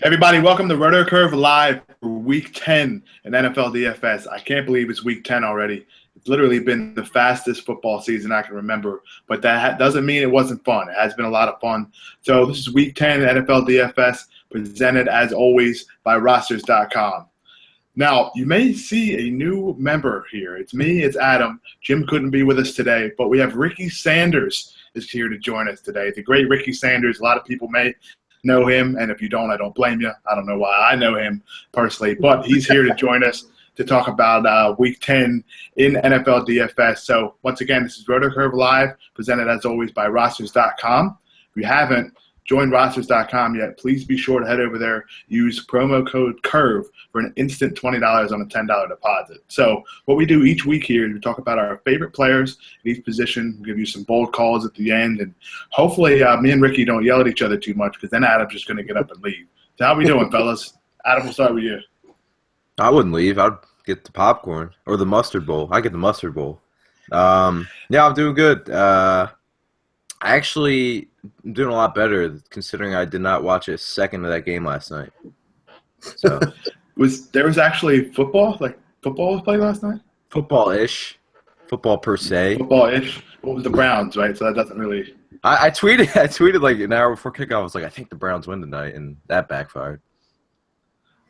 Everybody, welcome to RotoCurve Live for Week 10 in NFL DFS. I can't believe it's Week 10 already. It's literally been the fastest football season I can remember, but that doesn't mean it wasn't fun. It has been a lot of fun. So this is Week 10 NFL DFS, presented as always by Rosters.com. Now, you may see a new member here. It's me, it's Adam. Jim couldn't be with us today, but we have Ricky Sanders is here to join us today. The great Ricky Sanders. A lot of people may know him, and if you don't, I don't blame you. I don't know why I know him personally, but he's here to join us to talk about Week 10 in NFL DFS. So once again, this is RotoCurve Live, presented as always by Rosters.com. If you haven't joined Rosters.com yet, please be sure to head over there, use promo code CURVE for an instant $20 on a $10 deposit. So what we do each week here is we talk about our favorite players in each position, give you some bold calls at the end, and hopefully me and Ricky don't yell at each other too much, because then Adam's just going to get up and leave. So how we doing, fellas? Adam, we'll start with you. I wouldn't leave. I'd get the popcorn or the mustard bowl. I get the mustard bowl. Yeah, I'm doing good. Actually, I'm doing a lot better considering I did not watch a second of that game last night. So there was actually football? Like football was played last night? Football-ish. Football per se. Football-ish. What was the Browns, right? So that doesn't really – I tweeted like an hour before kickoff. I was like, I think the Browns win tonight, and that backfired.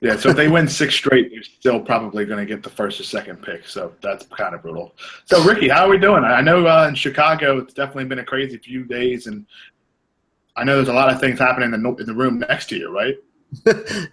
Yeah, so if they win 6 straight, you're still probably going to get the first or second pick. So that's kind of brutal. So, Ricky, how are we doing? I know in Chicago it's definitely been a crazy few days, and I know there's a lot of things happening in the room next to you, right?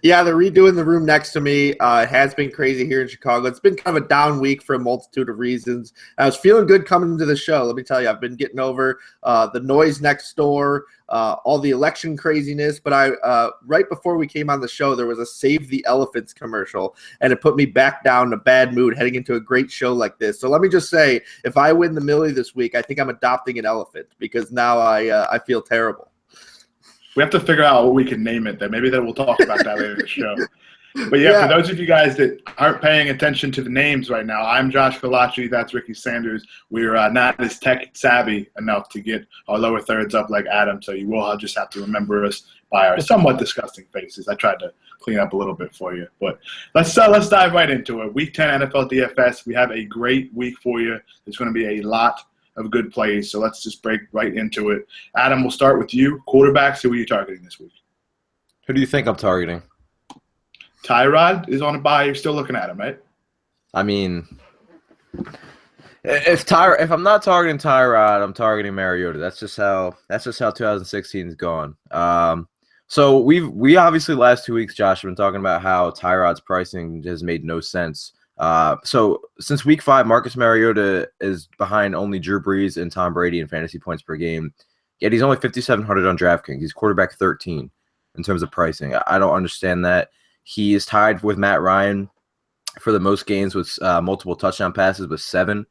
Yeah, they're redoing the room next to me. It has been crazy here in Chicago. It's been kind of a down week for a multitude of reasons. I was feeling good coming into the show. Let me tell you, I've been getting over the noise next door, all the election craziness. But right before we came on the show, there was a Save the Elephants commercial, and it put me back down in a bad mood heading into a great show like this. So let me just say, if I win the Millie this week, I think I'm adopting an elephant, because now I feel terrible. We have to figure out what we can name it. Maybe we'll talk about that later in the show. But yeah, for those of you guys that aren't paying attention to the names right now, I'm Josh Collacchi. That's Ricky Sanders. We're not as tech savvy enough to get our lower thirds up like Adam, so you will just have to remember us by our somewhat disgusting faces. I tried to clean up a little bit for you. But let's dive right into it. Week 10 NFL DFS. We have a great week for you. There's going to be a lot of good plays, so let's just break right into it. Adam, we'll start with you. Quarterbacks, who are you targeting this week? Who do you think I'm targeting? Tyrod is on a bye. You're still looking at him, right? I mean, if I'm not targeting Tyrod, I'm targeting Mariota. That's just how 2016 is gone. So we obviously last 2 weeks, Josh, have been talking about how Tyrod's pricing has made no sense. So since week 5, Marcus Mariota is behind only Drew Brees and Tom Brady in fantasy points per game. Yet he's only 5,700 on DraftKings. He's quarterback 13 in terms of pricing. I don't understand that. He is tied with Matt Ryan for the most games with multiple touchdown passes with 7.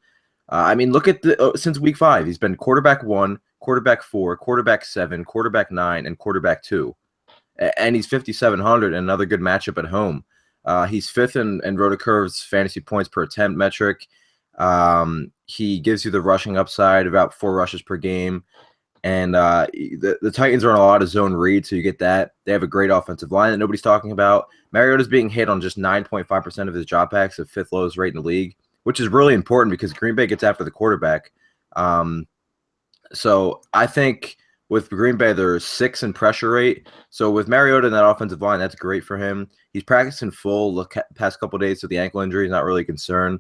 I mean, look at since week 5, he's been quarterback 1, quarterback 4, quarterback 7, quarterback 9, and quarterback 2. And he's 5,700 and another good matchup at home. He's 5th in RotoCurve's fantasy points per attempt metric. He gives you the rushing upside, about 4 rushes per game. And the Titans are on a lot of zone read, so you get that. They have a great offensive line that nobody's talking about. Mariota's being hit on just 9.5% of his dropbacks, the 5th lowest rate in the league, which is really important because Green Bay gets after the quarterback. So I think with Green Bay, they're 6th in pressure rate. So with Mariota in that offensive line, that's great for him. He's practiced in full the past couple of days, so the ankle injury is not really a concern.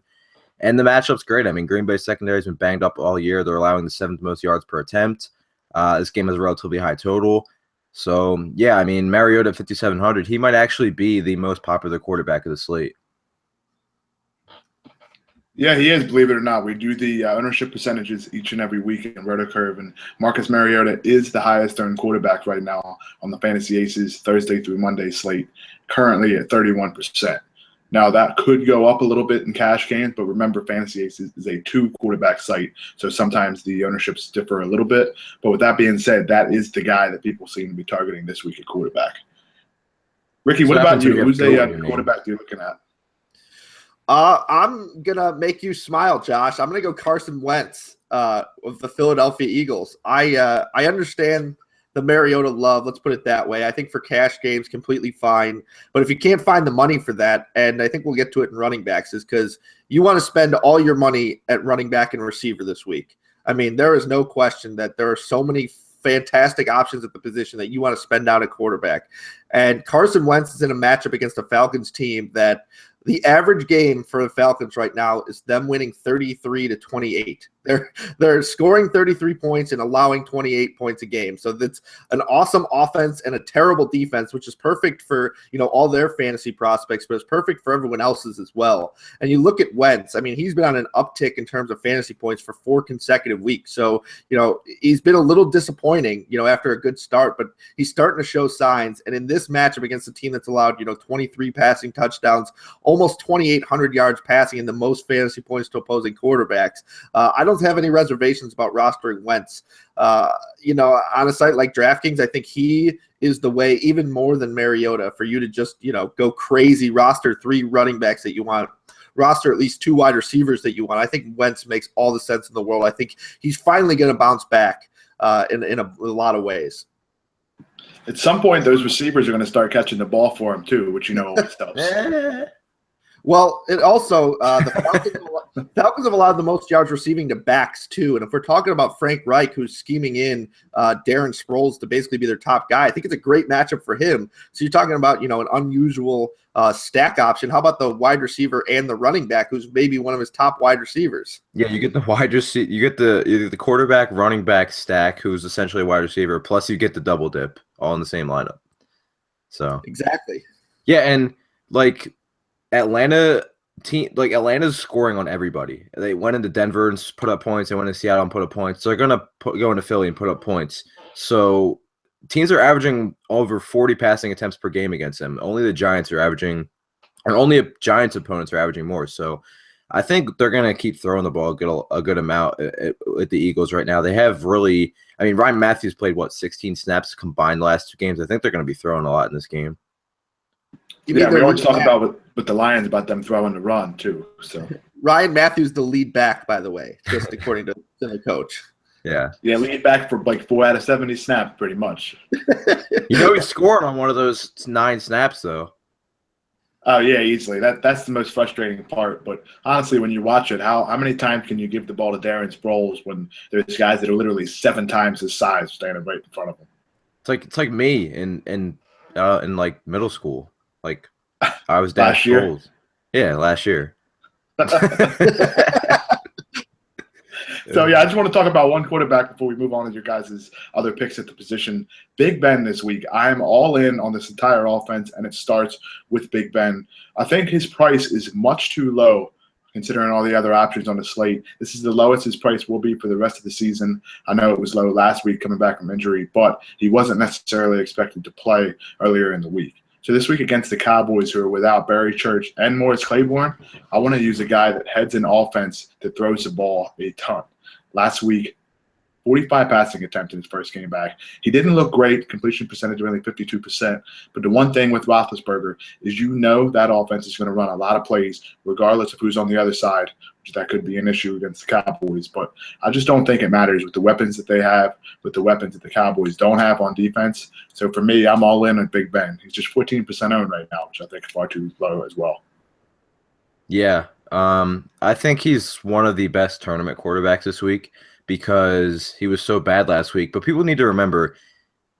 And the matchup's great. I mean, Green Bay's secondary has been banged up all year. They're allowing the 7th most yards per attempt. This game has a relatively high total. So, yeah, I mean, Mariota at 5,700, he might actually be the most popular quarterback of the slate. Yeah, he is, believe it or not. We do the ownership percentages each and every week in RotoCurve, and Marcus Mariota is the highest earned quarterback right now on the Fantasy Aces Thursday through Monday slate, currently at 31%. Now, that could go up a little bit in cash games, but remember, Fantasy Aces is a 2-quarterback site, so sometimes the ownerships differ a little bit. But with that being said, that is the guy that people seem to be targeting this week at quarterback. Ricky, what about you? Who's the quarterback you're looking at? I'm going to make you smile, Josh. I'm going to go Carson Wentz of the Philadelphia Eagles. I understand the Mariota love. Let's put it that way. I think for cash games, completely fine. But if you can't find the money for that, and I think we'll get to it in running backs, is because you want to spend all your money at running back and receiver this week. I mean, there is no question that there are so many fantastic options at the position that you want to spend out at quarterback. And Carson Wentz is in a matchup against a Falcons team that the average game for the Falcons right now is them winning 33-28. They're scoring 33 points and allowing 28 points a game. So that's an awesome offense and a terrible defense, which is perfect for, all their fantasy prospects, but it's perfect for everyone else's as well. And you look at Wentz, I mean, he's been on an uptick in terms of fantasy points for 4 consecutive weeks. So, he's been a little disappointing, after a good start, but he's starting to show signs. And in this matchup against a team that's allowed, 23 passing touchdowns, almost 2,800 yards passing, and the most fantasy points to opposing quarterbacks, I don't have any reservations about rostering Wentz. On a site like DraftKings, I think he is the way, even more than Mariota, for you to just, go crazy, roster 3 running backs that you want, roster at least 2 wide receivers that you want. I think Wentz makes all the sense in the world. I think he's finally going to bounce back in a lot of ways. At some point, those receivers are going to start catching the ball for him too, which always helps. Well, it also the Falcons have allowed the most yards receiving to backs too. And if we're talking about Frank Reich, who's scheming in Darren Sproles to basically be their top guy, I think it's a great matchup for him. So you're talking about an unusual stack option. How about the wide receiver and the running back, who's maybe one of his top wide receivers? Yeah, you get the wide receiver, you get the quarterback, running back stack, who's essentially a wide receiver. Plus, you get the double dip all in the same lineup. So exactly. Yeah, and Atlanta's scoring on everybody. They went into Denver and put up points. They went to Seattle and put up points. So they're going to go into Philly and put up points. So teams are averaging over 40 passing attempts per game against them. Only the Giants are averaging, or only Giants opponents are averaging more. So I think they're going to keep throwing the ball a good amount with the Eagles right now. They have really – Ryan Matthews played, 16 snaps combined the last 2 games. I think they're going to be throwing a lot in this game. Yeah, we always talk about with the Lions about them throwing the run too. So Ryan Matthews, the lead back, by the way, just according to the coach. Yeah, lead back for 4 out of 70 snaps, pretty much. He's scoring on one of those 9 snaps though. Oh yeah, easily. That's the most frustrating part. But honestly, when you watch it, how many times can you give the ball to Darren Sproles when there's guys that are literally 7 times his size standing right in front of him? It's like me in middle school. I was down last year. Yeah, last year. So, I just want to talk about one quarterback before we move on to your guys' other picks at the position. Big Ben this week. I'm all in on this entire offense, and it starts with Big Ben. I think his price is much too low considering all the other options on the slate. This is the lowest his price will be for the rest of the season. I know it was low last week coming back from injury, but he wasn't necessarily expected to play earlier in the week. So this week against the Cowboys, who are without Barry Church and Morris Claiborne, I want to use a guy that heads an offense that throws the ball a ton. Last week, 45 passing attempts in his first game back. He didn't look great, completion percentage only 52%. But the one thing with Roethlisberger is that offense is going to run a lot of plays, regardless of who's on the other side, which that could be an issue against the Cowboys. But I just don't think it matters with the weapons that they have, with the weapons that the Cowboys don't have on defense. So for me, I'm all in on Big Ben. He's just 14% owned right now, which I think is far too low as well. Yeah, I think he's one of the best tournament quarterbacks this week, because he was so bad last week. But people need to remember,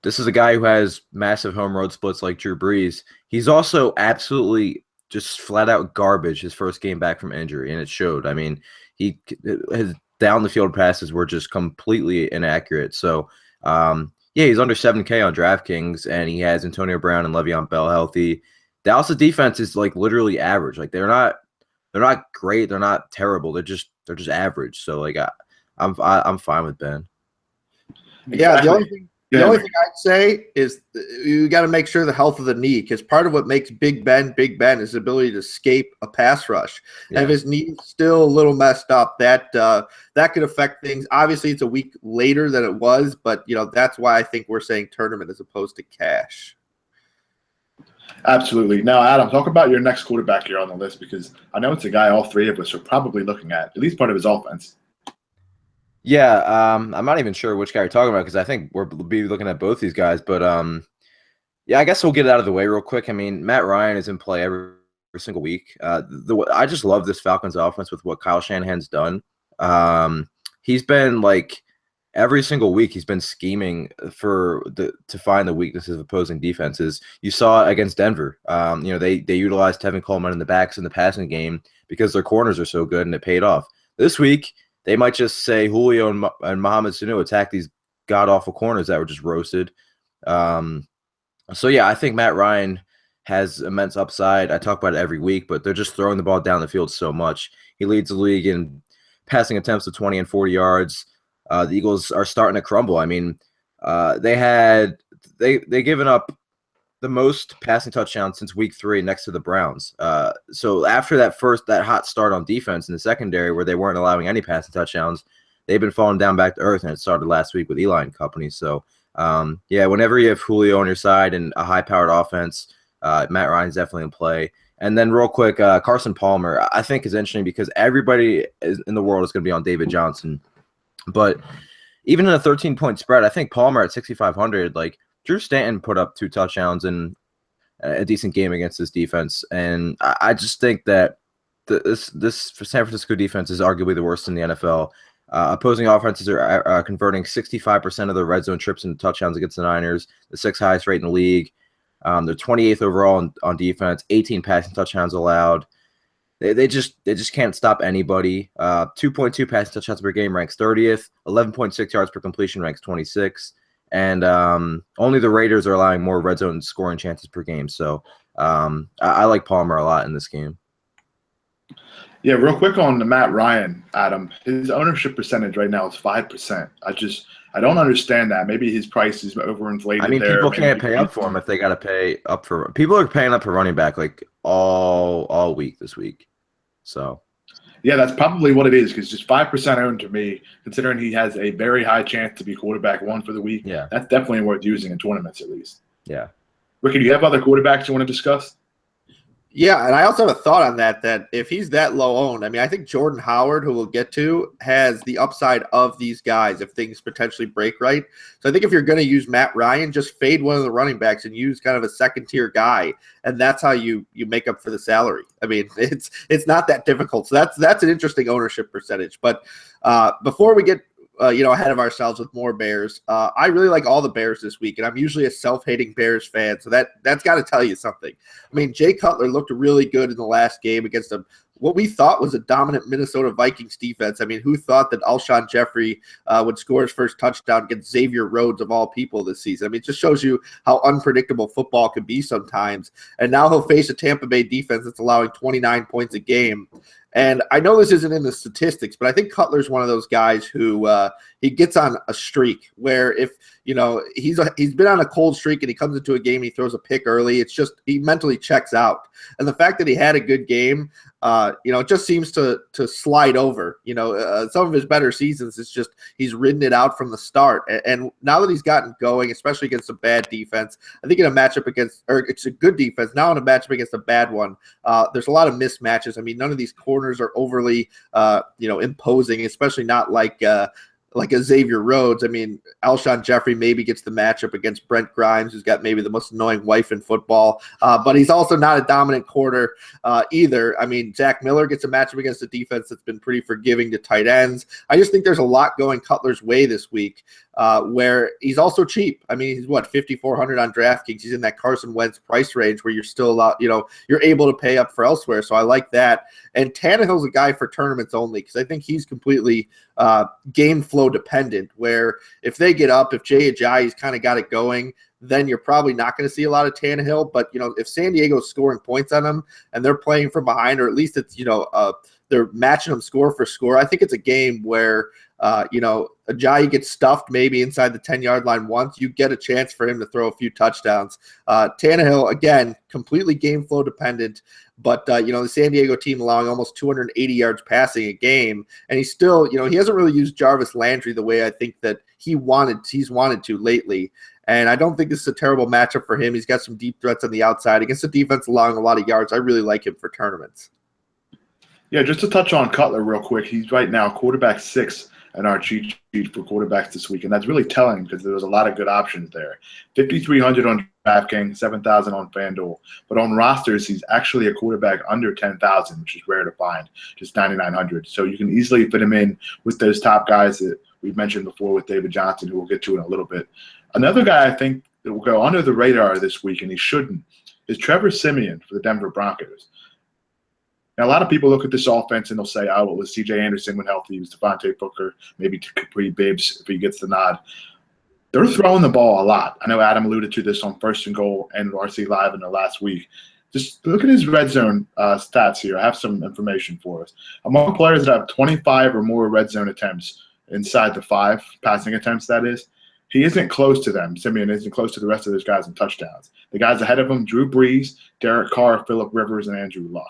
this is a guy who has massive home road splits like Drew Brees. He's also absolutely just flat out garbage his first game back from injury, and it showed. His down the field passes were just completely inaccurate. So, he's under 7K on DraftKings, and he has Antonio Brown and Le'Veon Bell healthy. Dallas' defense is literally average. They're not great. They're not terrible. They're just average. So I'm fine with Ben. Yeah, the only thing I'd say is you got to make sure the health of the knee, because part of what makes Big Ben is his ability to escape a pass rush. Yeah. And if his knee's still a little messed up, that could affect things. Obviously, it's a week later than it was, but that's why I think we're saying tournament as opposed to cash. Absolutely. Now, Adam, talk about your next quarterback here on the list, because I know it's a guy all 3 of us are probably looking at least part of his offense. Yeah, I'm not even sure which guy you're talking about because I think we'll be looking at both these guys. But yeah, I guess we'll get it out of the way real quick. I mean, Matt Ryan is in play every single week. I just love this Falcons offense with what Kyle Shanahan's done. He's been like every single week he's been scheming to find the weaknesses of opposing defenses. You saw it against Denver. They utilized Tevin Coleman in the backs in the passing game because their corners are so good, and it paid off. This week they might just say Julio and Mohamed Sanu attack these god awful corners that were just roasted. So yeah, I think Matt Ryan has immense upside. I talk about it every week, but they're just throwing the ball down the field so much. He leads the league in passing attempts of 20 and 40 yards. The Eagles are starting to crumble. I mean, they given up the most passing touchdowns since week 3 next to the Browns. So after that hot start on defense in the secondary where they weren't allowing any passing touchdowns, they've been falling down back to earth, and it started last week with Eli and company. So yeah, whenever you have Julio on your side and a high-powered offense, Matt Ryan's definitely in play. And then real quick, Carson Palmer, I think is interesting because everybody in the world is going to be on David Johnson. But even in a 13-point spread, I think Palmer at 6,500, like Drew Stanton put up 2 touchdowns in a decent game against this defense. And I just think that this San Francisco defense is arguably the worst in the NFL. Opposing offenses are converting 65% of their red zone trips into touchdowns against the Niners, the 6th highest rate in the league. They're 28th overall on defense, 18 passing touchdowns allowed. They just can't stop anybody. 2.2 passing touchdowns per game ranks 30th. 11.6 yards per completion ranks 26th. And only the Raiders are allowing more red zone scoring chances per game. So I like Palmer a lot in this game. Yeah, real quick on the Matt Ryan, Adam. His ownership percentage right now is 5%. I don't understand that. Maybe his price is overinflated. I mean, there. People can't pay up for him if they got to pay up for. People are paying up for running back like all week this week. So yeah, that's probably what it is because just 5% owned to me, considering he has a very high chance to be quarterback 1 for the week. Yeah, that's definitely worth using in tournaments at least. Yeah. Ricky, do you have other quarterbacks you want to discuss? Yeah, and I also have a thought on that if he's that low owned, I mean, I think Jordan Howard, who we'll get to, has the upside of these guys if things potentially break right. So I think if you're going to use Matt Ryan, just fade one of the running backs and use kind of a second-tier guy, and that's how you make up for the salary. I mean, it's not that difficult. So that's an interesting ownership percentage. But before we get ahead of ourselves with more Bears. I really like all the Bears this week, and I'm usually a self-hating Bears fan, so that's got to tell you something. I mean, Jay Cutler looked really good in the last game against what we thought was a dominant Minnesota Vikings defense. I mean, who thought that Alshon Jeffrey would score his first touchdown against Xavier Rhodes of all people this season? I mean, it just shows you how unpredictable football can be sometimes. And now he'll face a Tampa Bay defense that's allowing 29 points a game. And I know this isn't in the statistics, but I think Cutler's one of those guys who he gets on a streak where if he's been on a cold streak and he comes into a game and he throws a pick early, it's just he mentally checks out. And the fact that he had a good game, it just seems to slide over. Some of his better seasons, it's just he's ridden it out from the start. And now that he's gotten going, especially against a bad defense, I think in a matchup it's a good defense. Now in a matchup against a bad one, there's a lot of mismatches. I mean, none of these corners are overly, imposing, especially not like a Xavier Rhodes. I mean, Alshon Jeffrey maybe gets the matchup against Brent Grimes, who's got maybe the most annoying wife in football, but he's also not a dominant corner either. I mean, Zach Miller gets a matchup against a defense that's been pretty forgiving to tight ends. I just think there's a lot going Cutler's way this week where he's also cheap. I mean, he's $5,400 on DraftKings. He's in that Carson Wentz price range where you're still allowed, you're able to pay up for elsewhere. So I like that. And Tannehill's a guy for tournaments only because I think he's completely game flow dependent, where if they get up, if Jay Ajayi's kind of got it going, then you're probably not going to see a lot of Tannehill. But, if San Diego's scoring points on them and they're playing from behind, or at least it's, they're matching them score for score, I think it's a game where, Ajayi gets stuffed maybe inside the 10-yard line once, you get a chance for him to throw a few touchdowns. Tannehill, again, completely game flow dependent, but, the San Diego team allowing almost 280 yards passing a game, and he's still, he hasn't really used Jarvis Landry the way I think that he's wanted to lately. And I don't think this is a terrible matchup for him. He's got some deep threats on the outside against a defense allowing a lot of yards. I really like him for tournaments. Yeah, just to touch on Cutler real quick, he's right now quarterback 6 in our cheat sheet for quarterbacks this week, and that's really telling because there was a lot of good options there. 5,300 on DraftKings, 7,000 on FanDuel, but on rosters, he's actually a quarterback under 10,000, which is rare to find, just 9,900. So you can easily fit him in with those top guys that we've mentioned before with David Johnson, who we'll get to in a little bit. Another guy I think that will go under the radar this week, and he shouldn't, is Trevor Siemian for the Denver Broncos. Now, a lot of people look at this offense and they'll say, oh, well, it was C.J. Anderson when healthy, it was Devontae Booker, maybe Capri Bibbs if he gets the nod. They're throwing the ball a lot. I know Adam alluded to this on First and Goal and RC Live in the last week. Just look at his red zone stats here. I have some information for us. Among players that have 25 or more red zone attempts inside the 5 passing attempts, that is, he isn't close to them. Simeon isn't close to the rest of those guys in touchdowns. The guys ahead of him, Drew Brees, Derek Carr, Phillip Rivers, and Andrew Luck.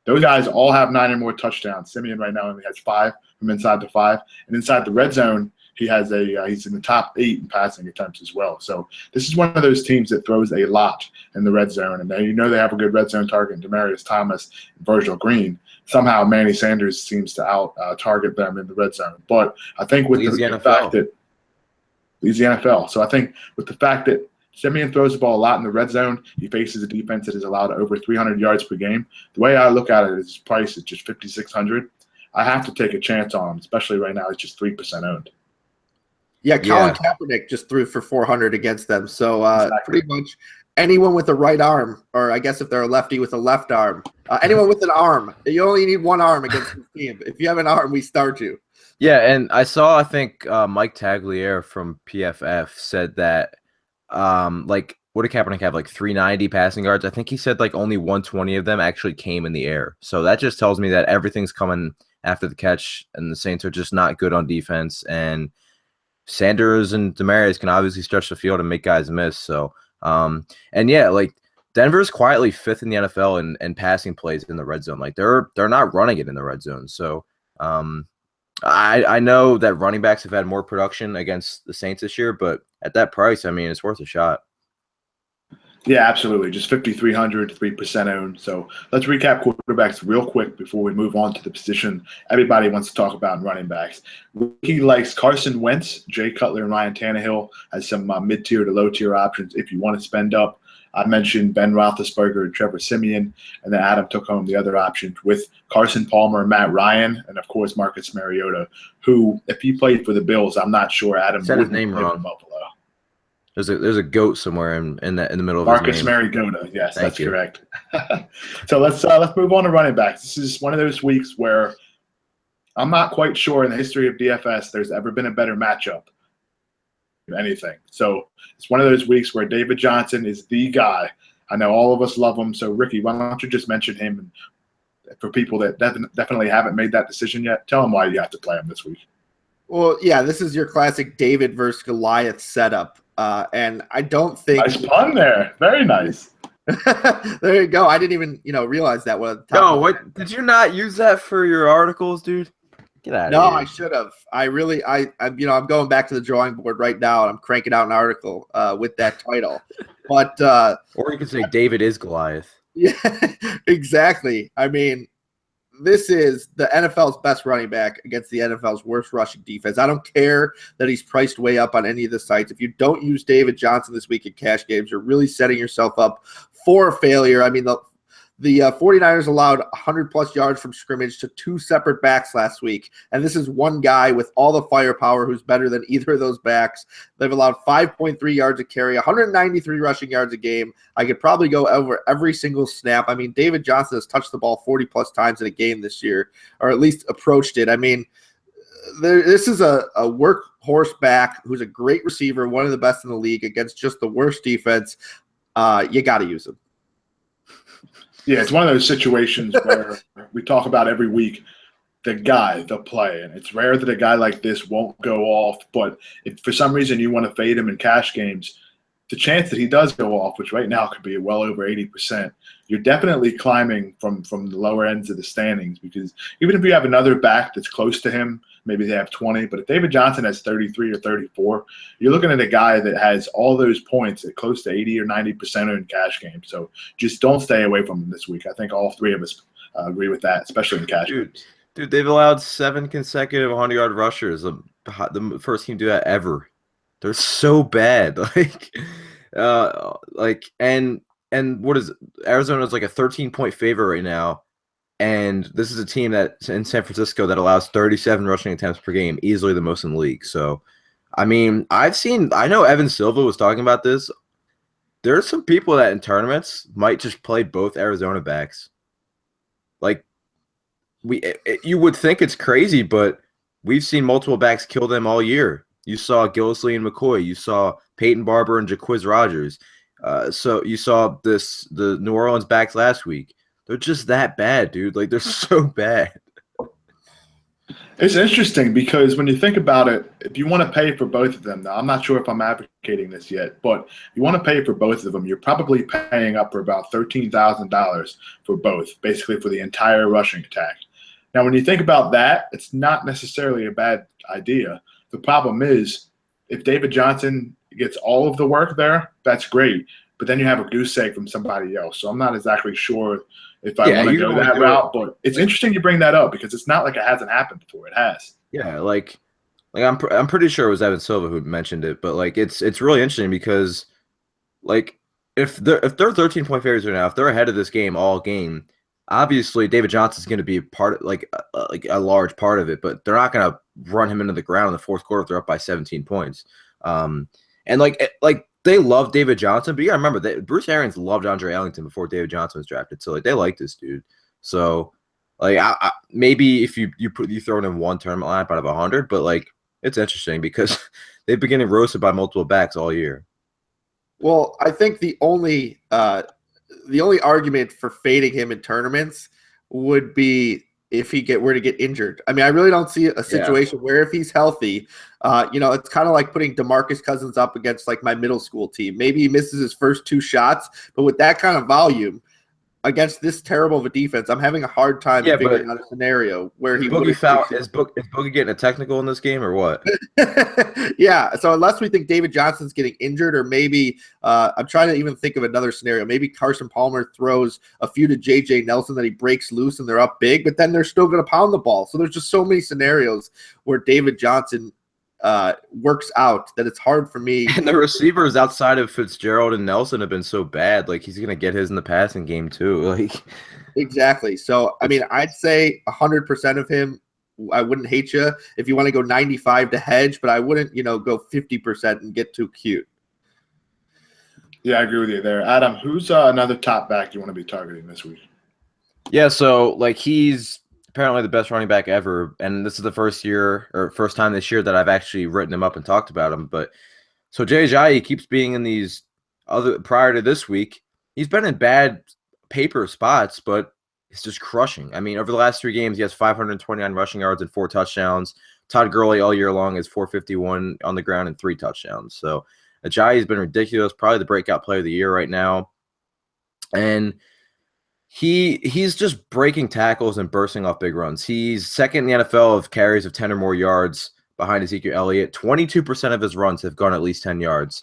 Those guys all have 9 or more touchdowns. Simeon right now only has 5 from inside the 5. And inside the red zone, he has he's in the top 8 in passing attempts as well. So this is one of those teams that throws a lot in the red zone. And they have a good red zone target in Demaryius Thomas and Virgil Green. Somehow Manny Sanders seems to out-target them in the red zone. But I think with the fact that he's the NFL. So I think with the fact that Simeon throws the ball a lot in the red zone, he faces a defense that is allowed over 300 yards per game. The way I look at it is his price is just 5,600. I have to take a chance on him, especially right now. He's just 3% owned. Yeah, Colin Kaepernick just threw for 400 against them. So pretty much anyone with a right arm, or I guess if they're a lefty with a left arm, anyone with an arm. You only need one arm against the team. If you have an arm, we start you. Yeah, and I think Mike Tagliere from PFF said that what did Kaepernick have, 390 passing yards? I think he said only 120 of them actually came in the air. So that just tells me that everything's coming after the catch, and the Saints are just not good on defense. And Sanders and Demaryius can obviously stretch the field and make guys miss. So, Denver's quietly 5th in the NFL in passing plays in the red zone. They're not running it in the red zone. So, I know that running backs have had more production against the Saints this year, but at that price, I mean, it's worth a shot. Yeah, absolutely. Just 5,300, 3% owned. So let's recap quarterbacks real quick before we move on to the position everybody wants to talk about in running backs. He likes Carson Wentz, Jay Cutler, and Ryan Tannehill as some mid-tier to low-tier options if you want to spend up. I mentioned Ben Roethlisberger and Trevor Siemian, and then Adam took home the other options with Carson Palmer and Matt Ryan, and, of course, Marcus Mariota, who, if he played for the Bills, I'm not sure Adam said his name wrong. Buffalo. There's a goat somewhere in the middle of Marcus his name. Mariota. Yes, that's correct. So let's move on to running backs. This is one of those weeks where I'm not quite sure in the history of DFS there's ever been a better matchup. Anything. So it's one of those weeks where David Johnson is the guy. I know all of us love him. So Ricky, why don't you just mention him? And for people that definitely haven't made that decision yet, tell them why you have to play him this week. Well, yeah, this is your classic David versus Goliath setup. And I don't think nice pun there. Very nice. There you go. I didn't even realize that. What did you not use that for your articles, dude? Get out of here. No, I should have. I'm going back to the drawing board right now, and I'm cranking out an article with that title. But or you could say David is Goliath. Yeah, exactly. I mean, this is the NFL's best running back against the NFL's worst rushing defense. I don't care that he's priced way up on any of the sites. If you don't use David Johnson this week in cash games, you're really setting yourself up for a failure. I mean, the 49ers allowed 100-plus yards from scrimmage to 2 separate backs last week, and this is one guy with all the firepower who's better than either of those backs. They've allowed 5.3 yards a carry, 193 rushing yards a game. I could probably go over every single snap. I mean, David Johnson has touched the ball 40-plus times in a game this year, or at least approached it. I mean, this is a workhorse back who's a great receiver, one of the best in the league against just the worst defense. You got to use him. Yeah, it's one of those situations where we talk about every week the play. And it's rare that a guy like this won't go off. But if for some reason you want to fade him in cash games, the chance that he does go off, which right now could be well over 80%, you're definitely climbing from the lower ends of the standings, because even if you have another back that's close to him, maybe they have 20, but if David Johnson has 33 or 34, you're looking at a guy that has all those points at close to 80 or 90% in cash games. So just don't stay away from him this week. I think all three of us agree with that, especially in cash games. Dude, they've allowed 7 consecutive 100-yard rushers. The first team to do that ever. They're so bad. And what is Arizona's like a 13-point favorite right now. And this is a team that's in San Francisco that allows 37 rushing attempts per game, easily the most in the league. So, I mean, I know Evan Silva was talking about this. There are some people that in tournaments might just play both Arizona backs. Like, you would think it's crazy, but we've seen multiple backs kill them all year. You saw Gillisley and McCoy. You saw Peyton Barber and Jaquiz Rogers. So you saw the New Orleans backs last week. They're just that bad, dude. Like, they're so bad. It's interesting because when you think about it, if you want to pay for both of them, now I'm not sure if I'm advocating this yet, but if you want to pay for both of them, you're probably paying up for about $13,000 for both, basically for the entire rushing attack. Now, when you think about that, it's not necessarily a bad idea. The problem is if David Johnson gets all of the work there, that's great. But then you have a goose egg from somebody else. So I'm not exactly sure if I want to go that route. But it's interesting you bring that up because it's not like it hasn't happened before. It has. Yeah, like I'm pretty sure it was Evan Silva who mentioned it, but like it's really interesting because like if they're 13-point favorites right now, if they're ahead of this game all game, obviously David Johnson's going to be part of like a large part of it, but they're not going to run him into the ground in the fourth quarter if they're up by 17 points. And like they love David Johnson, but you gotta remember that Bruce Arians loved Andre Ellington before David Johnson was drafted, so like they like this dude. So like maybe if you throw in one tournament lineup out of 100, but like it's interesting because they've been getting roasted by multiple backs all year. Well, I think the only argument for fading him in tournaments would be if he were to get injured. I mean, I really don't see a situation where if he's healthy, it's kind of like putting DeMarcus Cousins up against like my middle school team. Maybe he misses his first 2 shots, but with that kind of volume against this terrible of a defense, I'm having a hard time figuring out a scenario where he would. Is Boogie getting a technical in this game or what? Yeah. So unless we think David Johnson's getting injured, or maybe I'm trying to even think of another scenario. Maybe Carson Palmer throws a few to J.J. Nelson that he breaks loose and they're up big, but then they're still going to pound the ball. So there's just so many scenarios where David Johnson works out that it's hard for me. And the receivers outside of Fitzgerald and Nelson have been so bad. Like he's gonna get his in the passing game too. Like exactly. So I mean, I'd say 100% of him. I wouldn't hate you if you want to go 95 to hedge, but I wouldn't, go 50% and get too cute. Yeah, I agree with you there, Adam. Who's another top back you want to be targeting this week? Yeah, so like he's apparently the best running back ever, and this is the first time this year that I've actually written him up and talked about him. But so Jay Ajayi keeps being in these prior to this week, he's been in bad paper spots, but he's just crushing. I mean, over the last 3 games, he has 529 rushing yards and 4 touchdowns. Todd Gurley all year long is 451 on the ground and 3 touchdowns. So Ajayi has been ridiculous, probably the breakout player of the year right now. And he's just breaking tackles and bursting off big runs. He's second in the NFL of carries of 10 or more yards behind Ezekiel Elliott. 22% of his runs have gone at least 10 yards.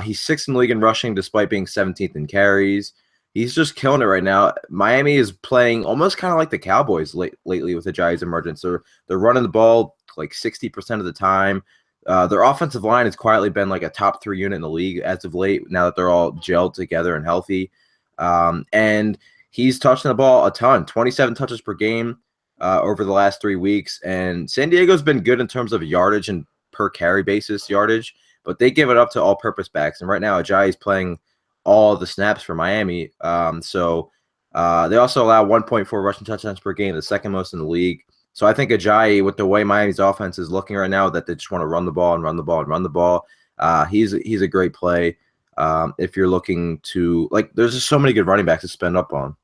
He's 6th in the league in rushing despite being 17th in carries. He's just killing it right now. Miami is playing almost kind of like the Cowboys lately with Ajayi's emergence. They're running the ball like 60% of the time. Their offensive line has quietly been like a top 3 unit in the league as of late, now that they're all gelled together and healthy. And he's touching the ball a ton, 27 touches per game over the last 3 weeks. And San Diego's been good in terms of yardage and per carry basis yardage, but they give it up to all-purpose backs. And right now, Ajayi's playing all the snaps for Miami. So they also allow 1.4 rushing touchdowns per game, the second most in the league. So I think Ajayi, with the way Miami's offense is looking right now, that they just want to run the ball and run the ball and run the ball. He's a great play if you're looking to, like, there's just so many good running backs to spend up on.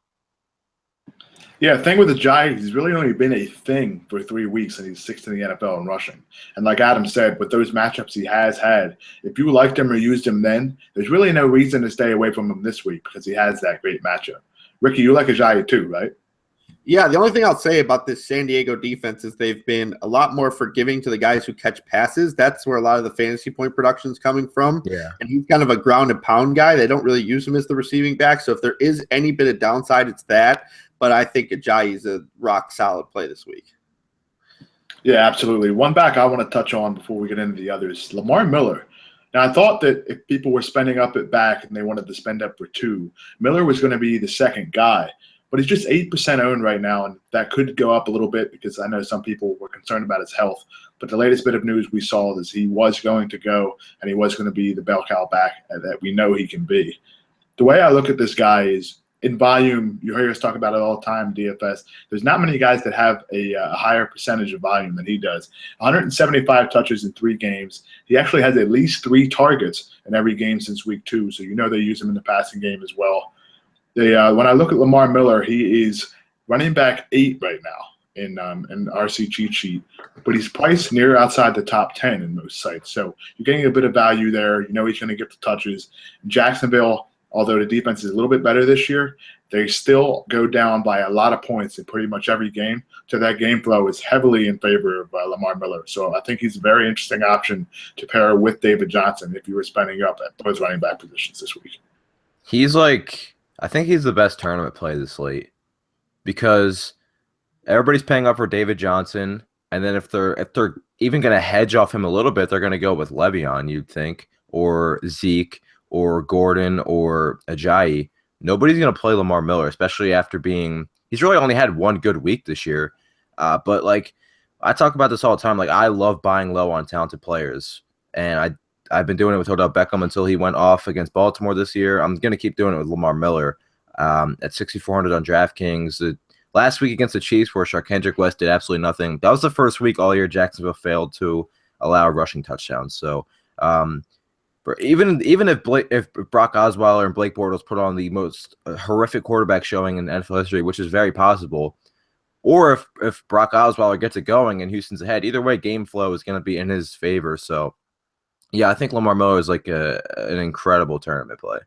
Yeah, the thing with Ajayi, he's really only been a thing for 3 weeks, and he's 6th in the NFL in rushing. And like Adam said, with those matchups he has had, if you liked him or used him then, there's really no reason to stay away from him this week because he has that great matchup. Ricky, you like Ajayi too, right? Yeah, the only thing I'll say about this San Diego defense is they've been a lot more forgiving to the guys who catch passes. That's where a lot of the fantasy point production is coming from. Yeah. And he's kind of a ground and pound guy. They don't really use him as the receiving back. So if there is any bit of downside, it's that. But I think Ajayi is a rock solid play this week. Yeah, absolutely. One back I want to touch on before we get into the others, Lamar Miller. Now, I thought that if people were spending up at back and they wanted to spend up for two, Miller was going to be the second guy. But he's just 8% owned right now, and that could go up a little bit because I know some people were concerned about his health. But the latest bit of news we saw is he was going to go, and he was going to be the bell cow back that we know he can be. The way I look at this guy is in volume. You hear us talk about it all the time, DFS. There's not many guys that have a higher percentage of volume than he does. 175 touches in 3 games. He actually has at least 3 targets in every game since week 2, so you know they use him in the passing game as well. When I look at Lamar Miller, he is running back 8 right now in RC cheat sheet, but he's priced near outside the top 10 in most sites. So you're getting a bit of value there. You know he's going to get the touches. Jacksonville, although the defense is a little bit better this year, they still go down by a lot of points in pretty much every game. So that game flow is heavily in favor of Lamar Miller. So I think he's a very interesting option to pair with David Johnson if you were spending up at both running back positions this week. I think he's the best tournament play this slate because everybody's paying up for David Johnson, and then if they're even going to hedge off him a little bit, they're going to go with Le'Veon, you'd think, or Zeke, or Gordon, or Ajayi. Nobody's going to play Lamar Miller, especially after he's really only had one good week this year. But like I talk about this all the time, like I love buying low on talented players, and I've been doing it with Odell Beckham until he went off against Baltimore this year. I'm going to keep doing it with Lamar Miller at 6,400 on DraftKings. Last week against the Chiefs, where Sharkendrick West did absolutely nothing. That was the first week all year Jacksonville failed to allow rushing touchdowns. So even if Brock Osweiler and Blake Bortles put on the most horrific quarterback showing in NFL history, which is very possible, or if Brock Osweiler gets it going and Houston's ahead, either way, game flow is going to be in his favor. So yeah, I think Lamar Miller is like an incredible tournament play.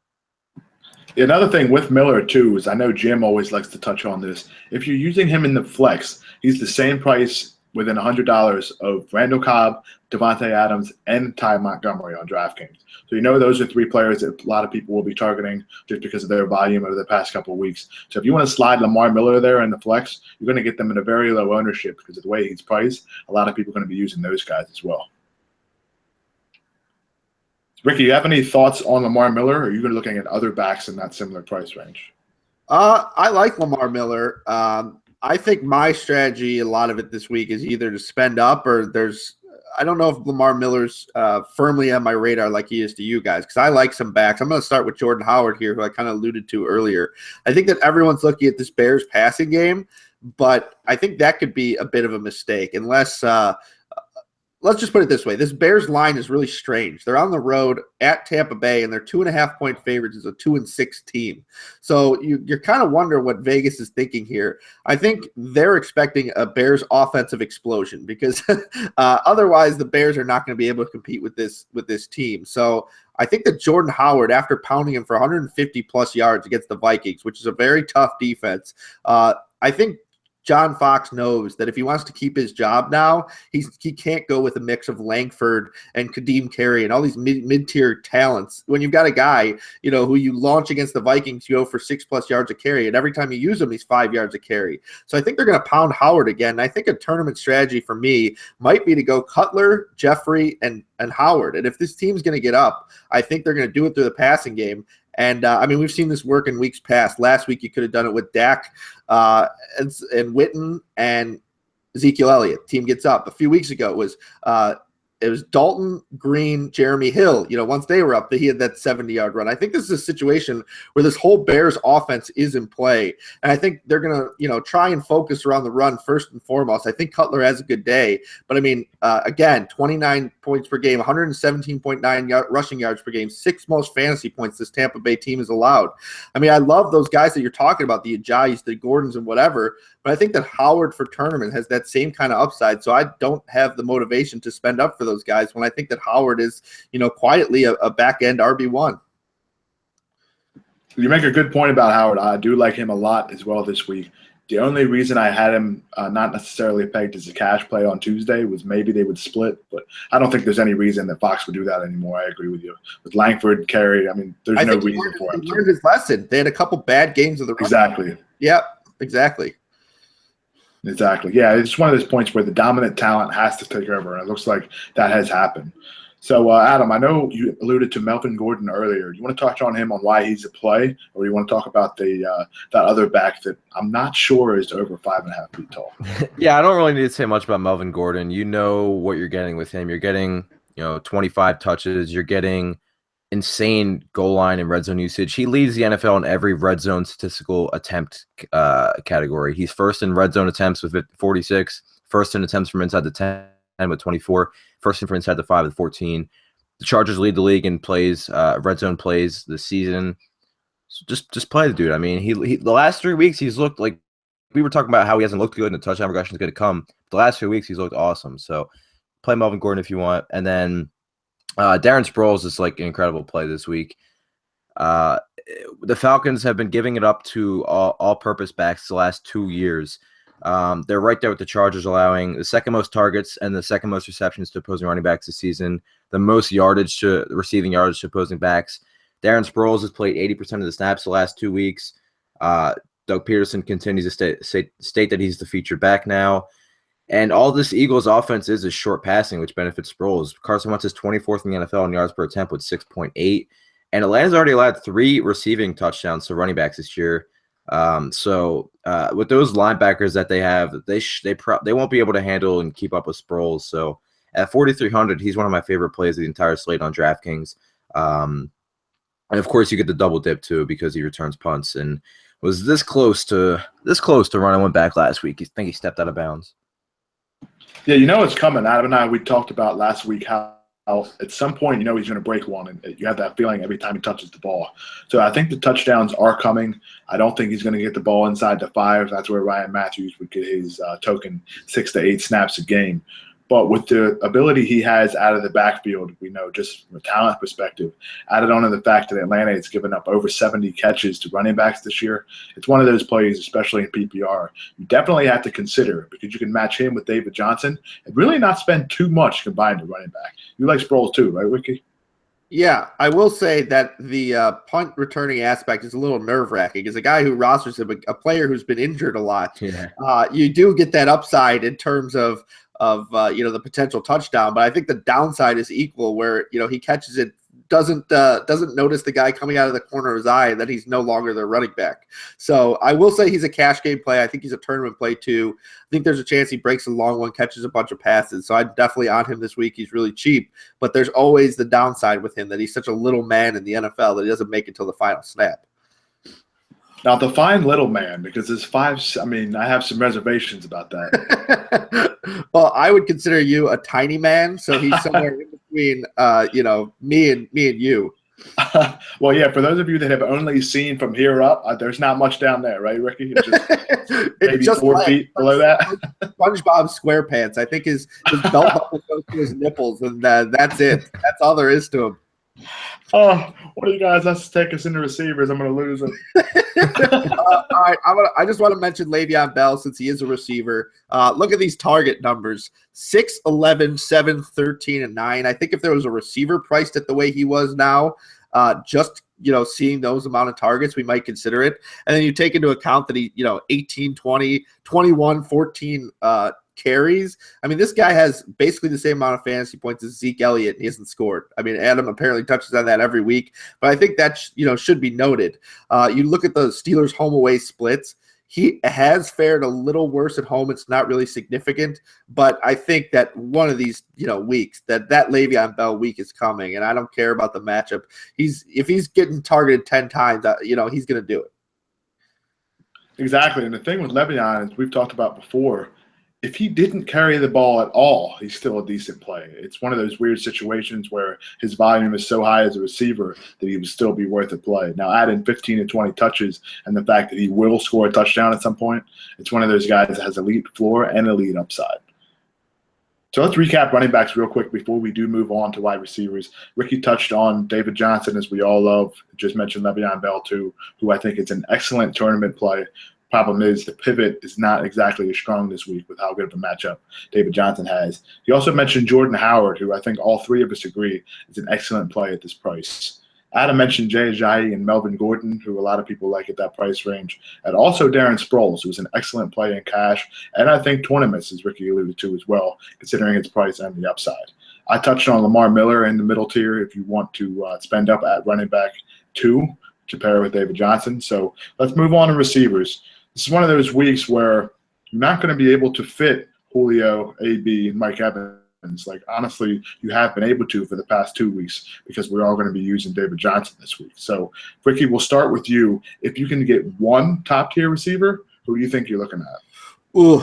Another thing with Miller, too, is I know Jim always likes to touch on this. If you're using him in the flex, he's the same price within $100 of Randall Cobb, Devontae Adams, and Ty Montgomery on DraftKings. So you know those are 3 players that a lot of people will be targeting just because of their volume over the past couple of weeks. So if you want to slide Lamar Miller there in the flex, you're going to get them in a very low ownership because of the way he's priced. A lot of people are going to be using those guys as well. Ricky, you have any thoughts on Lamar Miller, or are you going to looking at other backs in that similar price range? I like Lamar Miller. I think my strategy, a lot of it this week, is either to spend up or I don't know if Lamar Miller's firmly on my radar like he is to you guys, because I like some backs. I'm going to start with Jordan Howard here, who I kind of alluded to earlier. I think that everyone's looking at this Bears passing game, but I think that could be a bit of a mistake unless let's just put it this way. This Bears line is really strange. They're on the road at Tampa Bay, and they're 2.5-point favorites as a 2-6 team. So you're kind of wondering what Vegas is thinking here. I think they're expecting a Bears offensive explosion because otherwise the Bears are not going to be able to compete with this team. So I think that Jordan Howard, after pounding him for 150-plus yards against the Vikings, which is a very tough defense, I think John Fox knows that if he wants to keep his job now, he can't go with a mix of Langford and Kadeem Carey and all these mid-tier talents. When you've got a guy, who you launch against the Vikings, you go for 6+ yards a carry, and every time you use him, he's 5 yards a carry. So I think they're going to pound Howard again. And I think a tournament strategy for me might be to go Cutler, Jeffrey, and Howard. And if this team's going to get up, I think they're going to do it through the passing game. And, we've seen this work in weeks past. Last week, you could have done it with Dak and Witten and Ezekiel Elliott. Team gets up. A few weeks ago, it was Dalton, Green, Jeremy Hill. Once they were up, he had that 70-yard run. I think this is a situation where this whole Bears offense is in play. And I think they're going to, try and focus around the run first and foremost. I think Cutler has a good day. But, again, 29 points per game, 117.9 rushing yards per game, 6th most fantasy points this Tampa Bay team is allowed. I love those guys that you're talking about, the Ajayis, the Gordons, and whatever. But I think that Howard for tournament has that same kind of upside. So I don't have the motivation to spend up for those guys when I think that Howard is, quietly a back-end RB1. You make a good point about Howard. I do like him a lot as well this week. The only reason I had him not necessarily pegged as a cash play on Tuesday was maybe they would split, but I don't think there's any reason that Fox would do that anymore. I agree with you. With Langford and Carey, there's no reason for him. He learned his lesson. They had a couple bad games of the run. Exactly. Yeah, exactly. Exactly. Yeah, it's one of those points where the dominant talent has to take over, and it looks like that has happened. So, Adam, I know you alluded to Melvin Gordon earlier. Do you want to touch on him on why he's a play, or do you want to talk about the that other back that I'm not sure is over 5.5 feet tall? Yeah, I don't really need to say much about Melvin Gordon. You know what you're getting with him. You're getting, 25 touches. You're getting insane goal line and red zone usage. He leads the NFL in every red zone statistical attempt category. He's first in red zone attempts with 46, first in attempts from inside the 10 with 24, first in from inside the 5 with 14. The Chargers lead the league in plays, red zone plays this season. So just play the dude. I mean, he the last 3 weeks he's looked like, we were talking about how he hasn't looked good and the touchdown regression is going to come. The last 2 weeks he's looked awesome. So play Melvin Gordon if you want, and then Darren Sproles is like an incredible play this week. The Falcons have been giving it up to all-purpose backs the last 2 years. They're right there with the Chargers, allowing the second most targets and the second most receptions to opposing running backs this season, the most receiving yardage to opposing backs. Darren Sproles has played 80% of the snaps the last 2 weeks. Doug Peterson continues to state that he's the featured back now. And all this Eagles offense is short passing, which benefits Sproles. Carson Wentz is 24th in the NFL in yards per attempt with 6.8. And Atlanta's already allowed 3 receiving touchdowns to running backs this year. So with those linebackers that they have, they won't be able to handle and keep up with Sproles. So at 4,300, he's one of my favorite plays of the entire slate on DraftKings. And of course, you get the double dip too because he returns punts and was this close to running one back last week. I think he stepped out of bounds. Yeah, it's coming. Adam and I, we talked about last week how at some point, he's going to break one, and you have that feeling every time he touches the ball. So I think the touchdowns are coming. I don't think he's going to get the ball inside the 5. That's where Ryan Matthews would get his token 6 to 8 snaps a game. But with the ability he has out of the backfield, we know just from a talent perspective, added on to the fact that Atlanta has given up over 70 catches to running backs this year, it's one of those plays, especially in PPR, you definitely have to consider because you can match him with David Johnson and really not spend too much combined to running back. You like Sproles too, right, Ricky? Yeah, I will say that the punt returning aspect is a little nerve-wracking. As a guy who rosters him, a player who's been injured a lot, you do get that upside in terms of the potential touchdown, but I think the downside is equal where he catches it, doesn't notice the guy coming out of the corner of his eye, and that he's no longer their running back. So I will say he's a cash game play. I think he's a tournament play too. I think there's a chance he breaks a long one, catches a bunch of passes. So I'm definitely on him this week. He's really cheap, but there's always the downside with him that he's such a little man in the NFL that he doesn't make it till the final snap. Now, define little man, because his 5, I have some reservations about that. Well, I would consider you a tiny man, so he's somewhere in between, me and you. Well, yeah, for those of you that have only seen from here up, there's not much down there, right, Ricky? It's just maybe just 4 feet below that. SpongeBob SquarePants. I think his belt buckle goes to his nipples, and that's it. That's all there is to him. Oh, what do you guys? Let's take us into receivers. I'm going to lose them. All right, I just want to mention Le'Veon Bell since he is a receiver. Look at these target numbers: 6, 11, 7, 13, and 9. I think if there was a receiver priced at the way he was now, just seeing those amount of targets, we might consider it. And then you take into account that he 18, 20, 21, 14 carries. This guy has basically the same amount of fantasy points as Zeke Elliott, and he hasn't scored. Adam apparently touches on that every week, but I think that should be noted. You look at the Steelers' home-away splits. He has fared a little worse at home. It's not really significant, but I think that one of these weeks, that Le'Veon Bell week is coming, and I don't care about the matchup. If he's getting targeted 10 times, he's going to do it. Exactly, and the thing with Le'Veon, as we've talked about before, if he didn't carry the ball at all, he's still a decent play. It's one of those weird situations where his volume is so high as a receiver that he would still be worth a play. Now, add in 15 to 20 touches and the fact that he will score a touchdown at some point, it's one of those guys that has elite floor and elite upside. So let's recap running backs real quick before we do move on to wide receivers. Ricky touched on David Johnson, as we all love. Just mentioned Le'Veon Bell, too, who I think is an excellent tournament play. Problem is the pivot is not exactly as strong this week with how good of a matchup David Johnson has. He also mentioned Jordan Howard, who I think all 3 of us agree is an excellent play at this price. Adam mentioned Jay Ajayi and Melvin Gordon, who a lot of people like at that price range, and also Darren Sproles, who's an excellent play in cash, and I think tournaments, as Ricky alluded to as well, considering its price and the upside. I touched on Lamar Miller in the middle tier if you want to spend up at running back 2 to pair with David Johnson. So let's move on to receivers. This is one of those weeks where you're not going to be able to fit Julio, AB, and Mike Evans. Like, honestly, you have been able to for the past 2 weeks because we're all going to be using David Johnson this week. So, Ricky, we'll start with you. If you can get one top-tier receiver, who do you think you're looking at? Ooh,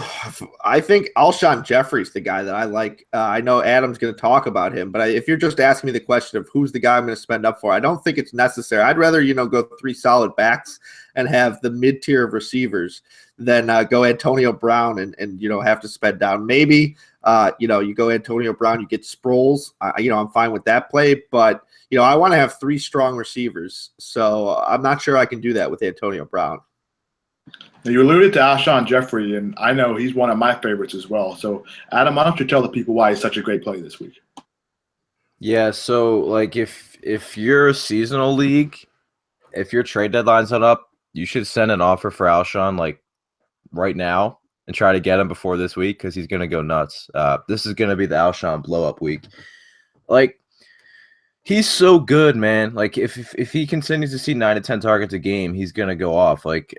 I think Alshon Jeffrey's the guy that I like. I know Adam's going to talk about him, but if you're just asking me the question of who's the guy I'm going to spend up for, I don't think it's necessary. I'd rather, go 3 solid backs and have the mid-tier of receivers than go Antonio Brown and have to spend down. Maybe, you go Antonio Brown, you get Sproles. I'm fine with that play, but, I want to have 3 strong receivers. So I'm not sure I can do that with Antonio Brown. Now, you alluded to Alshon Jeffrey, and I know he's one of my favorites as well. So, Adam, why don't you tell the people why he's such a great play this week? Yeah, so like if you're a seasonal league, if your trade deadline's not up, you should send an offer for Alshon like right now and try to get him before this week because he's gonna go nuts. This is gonna be the Alshon blow up week. Like, he's so good, man. Like if he continues to see 9 to 10 targets a game, he's gonna go off. Like.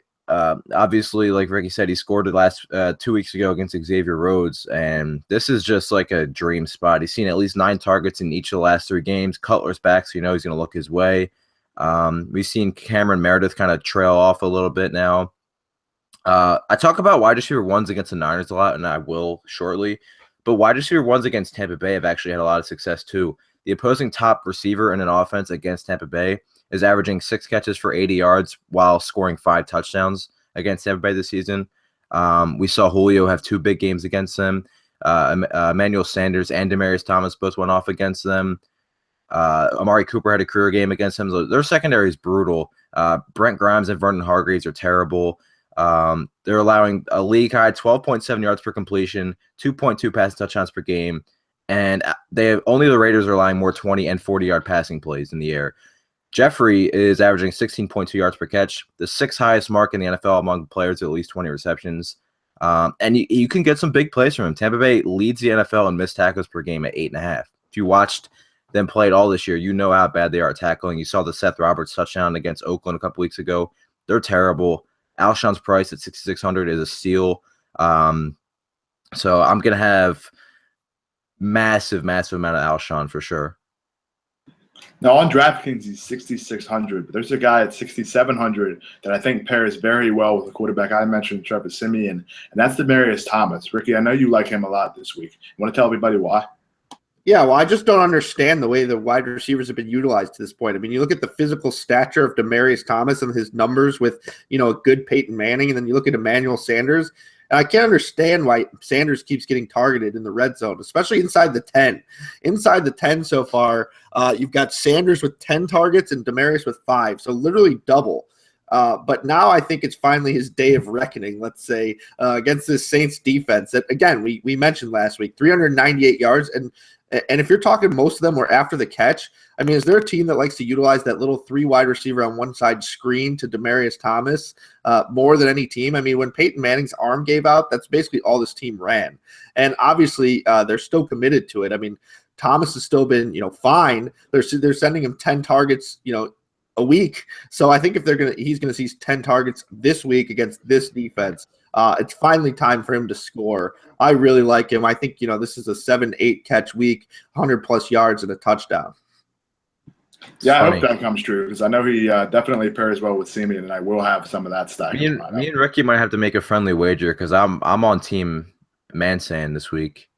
Obviously, like Ricky said, he scored the last 2 weeks ago against Xavier Rhodes, and this is just like a dream spot. He's seen at least 9 targets in each of the last 3 games. Cutler's back, so he's going to look his way. We've seen Cameron Meredith kind of trail off a little bit now. I talk about wide receiver 1s against the Niners a lot, and I will shortly, but wide receiver 1s against Tampa Bay have actually had a lot of success too. The opposing top receiver in an offense against Tampa Bay is averaging 6 catches for 80 yards while scoring 5 touchdowns against Tampa Bay this season. We saw Julio have 2 big games against them. Emmanuel Sanders and Demaryius Thomas both went off against them. Amari Cooper had a career game against them. Their secondary is brutal. Brent Grimes and Vernon Hargreaves are terrible. They're allowing a league high 12.7 yards per completion, 2.2 passing touchdowns per game, and only the Raiders are allowing more 20 and 40-yard passing plays in the air. Jeffrey is averaging 16.2 yards per catch, the 6th highest mark in the NFL among players with at least 20 receptions. And you can get some big plays from him. Tampa Bay leads the NFL in missed tackles per game at 8.5. If you watched them play it all this year, you know how bad they are at tackling. You saw the Seth Roberts touchdown against Oakland a couple weeks ago. They're terrible. Alshon's price at 6,600 is a steal. So I'm going to have massive amount of Alshon for sure. Now, on DraftKings, he's 6,600, but there's a guy at 6,700 that I think pairs very well with the quarterback I mentioned, Trevor Siemian, and that's Demaryius Thomas. Ricky, I know you like him a lot this week. You want to tell everybody why? Yeah, well, I just don't understand the way the wide receivers have been utilized to this point. I mean, you look at the physical stature of Demaryius Thomas and his numbers with, a good Peyton Manning, and then you look at Emmanuel Sanders. And I can't understand why Sanders keeps getting targeted in the red zone, especially inside the 10. Inside the 10 so far, you've got Sanders with 10 targets and Demaryius with 5, so literally double. But now I think it's finally his day of reckoning, let's say, against this Saints defense that, again, we mentioned last week, 398 yards. And if you're talking most of them were after the catch, I mean, is there a team that likes to utilize that little 3 wide receiver on one side screen to Demaryius Thomas more than any team? I mean, when Peyton Manning's arm gave out, that's basically all this team ran. And obviously, they're still committed to it. I mean, Thomas has still been, fine. They're sending him 10 targets, a week. So I think if he's going to see 10 targets this week against this defense, it's finally time for him to score. I really like him. I think, this is a 7-8 catch week, 100+ yards and a touchdown. Yeah, I hope that comes true because I know he definitely pairs well with Siemian, and I will have some of that stack. Me and Ricky might have to make a friendly wager because I'm on team Mansan this week.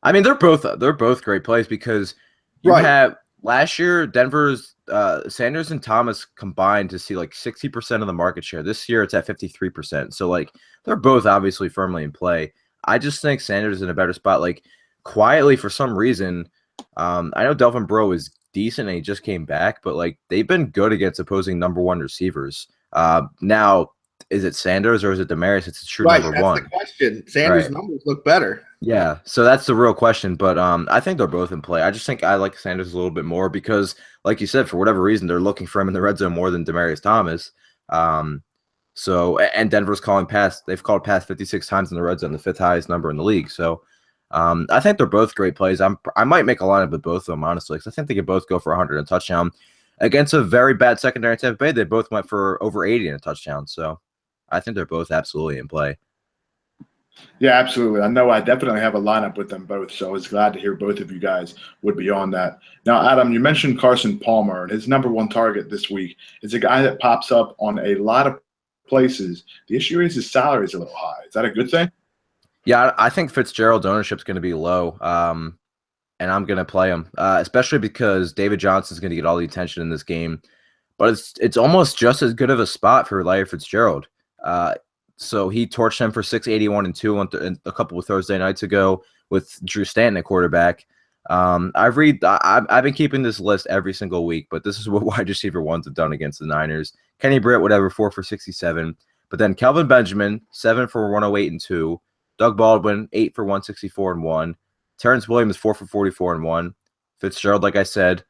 I mean, they're both great plays because you have last year Denver's Sanders and Thomas combined to see like 60% of the market share. This year it's at 53%. So like they're both obviously firmly in play. I just think Sanders is in a better spot. Like quietly for some reason, I know Delvin Breaux is decent and he just came back, but like they've been good against opposing number 1 receivers. Now is it Sanders or is it Demaryius? It's a true Right, number that's one. the question. Sanders' Right. numbers look better. Yeah, so that's the real question. But I think they're both in play. I just think I like Sanders a little bit more because, like you said, for whatever reason, they're looking for him in the red zone more than Demaryius Thomas. And Denver's calling pass. They've called pass 56 times in the red zone, the fifth highest number in the league. So I think they're both great plays. I might make a lineup with both of them, honestly, because I think they could both go for 100 and a touchdown. Against a very bad secondary in Tampa Bay, they both went for over 80 and a touchdown. So I think they're both absolutely in play. Yeah, absolutely. I know I definitely have a lineup with them both, so I was glad to hear both of you guys would be on that. Now, Adam, you mentioned Carson Palmer, and his number one target this week is a guy that pops up on a lot of places. The issue is his salary is a little high. Is that a good thing? Yeah, I think Fitzgerald's ownership is going to be low, and I'm going to play him, especially because David Johnson's going to get all the attention in this game. But it's almost just as good of a spot for Larry Fitzgerald. So he torched him for 681 and 2 a couple of Thursday nights ago with Drew Stanton at quarterback. I've been keeping this list every single week, but this is what wide receiver ones have done against the Niners. Kenny Britt, whatever, 4 for 67. But then Kelvin Benjamin, 7 for 108 and 2. Doug Baldwin, 8 for 164 and 1. Terrence Williams, 4 for 44 and 1. Fitzgerald, like I said.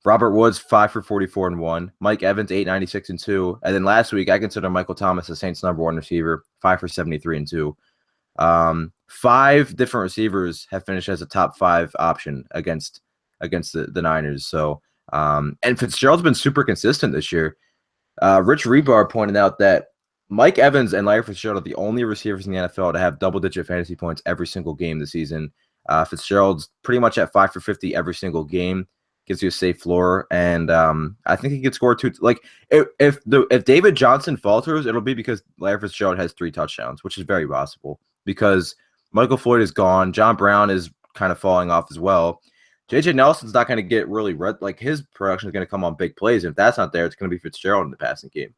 Robert Woods, 5 for 44 and 1. Mike Evans, 896 and 2. And then last week, I consider Michael Thomas the Saints' number one receiver, 5 for 73 and 2. 5 different receivers have finished as a top 5 option against the Niners. So, and Fitzgerald's been super consistent this year. Rich Rebar pointed out that Mike Evans and Larry Fitzgerald are the only receivers in the NFL to have double-digit fantasy points every single game this season. Fitzgerald's pretty much at 5 for 50 every single game. Gives you a safe floor, and I think he could score 2. Like if David Johnson falters, it'll be because Larry Fitzgerald has 3 touchdowns, which is very possible because Michael Floyd is gone. John Brown is kind of falling off as well. JJ Nelson's not going to get really like his production is going to come on big plays. And if that's not there, it's going to be Fitzgerald in the passing game.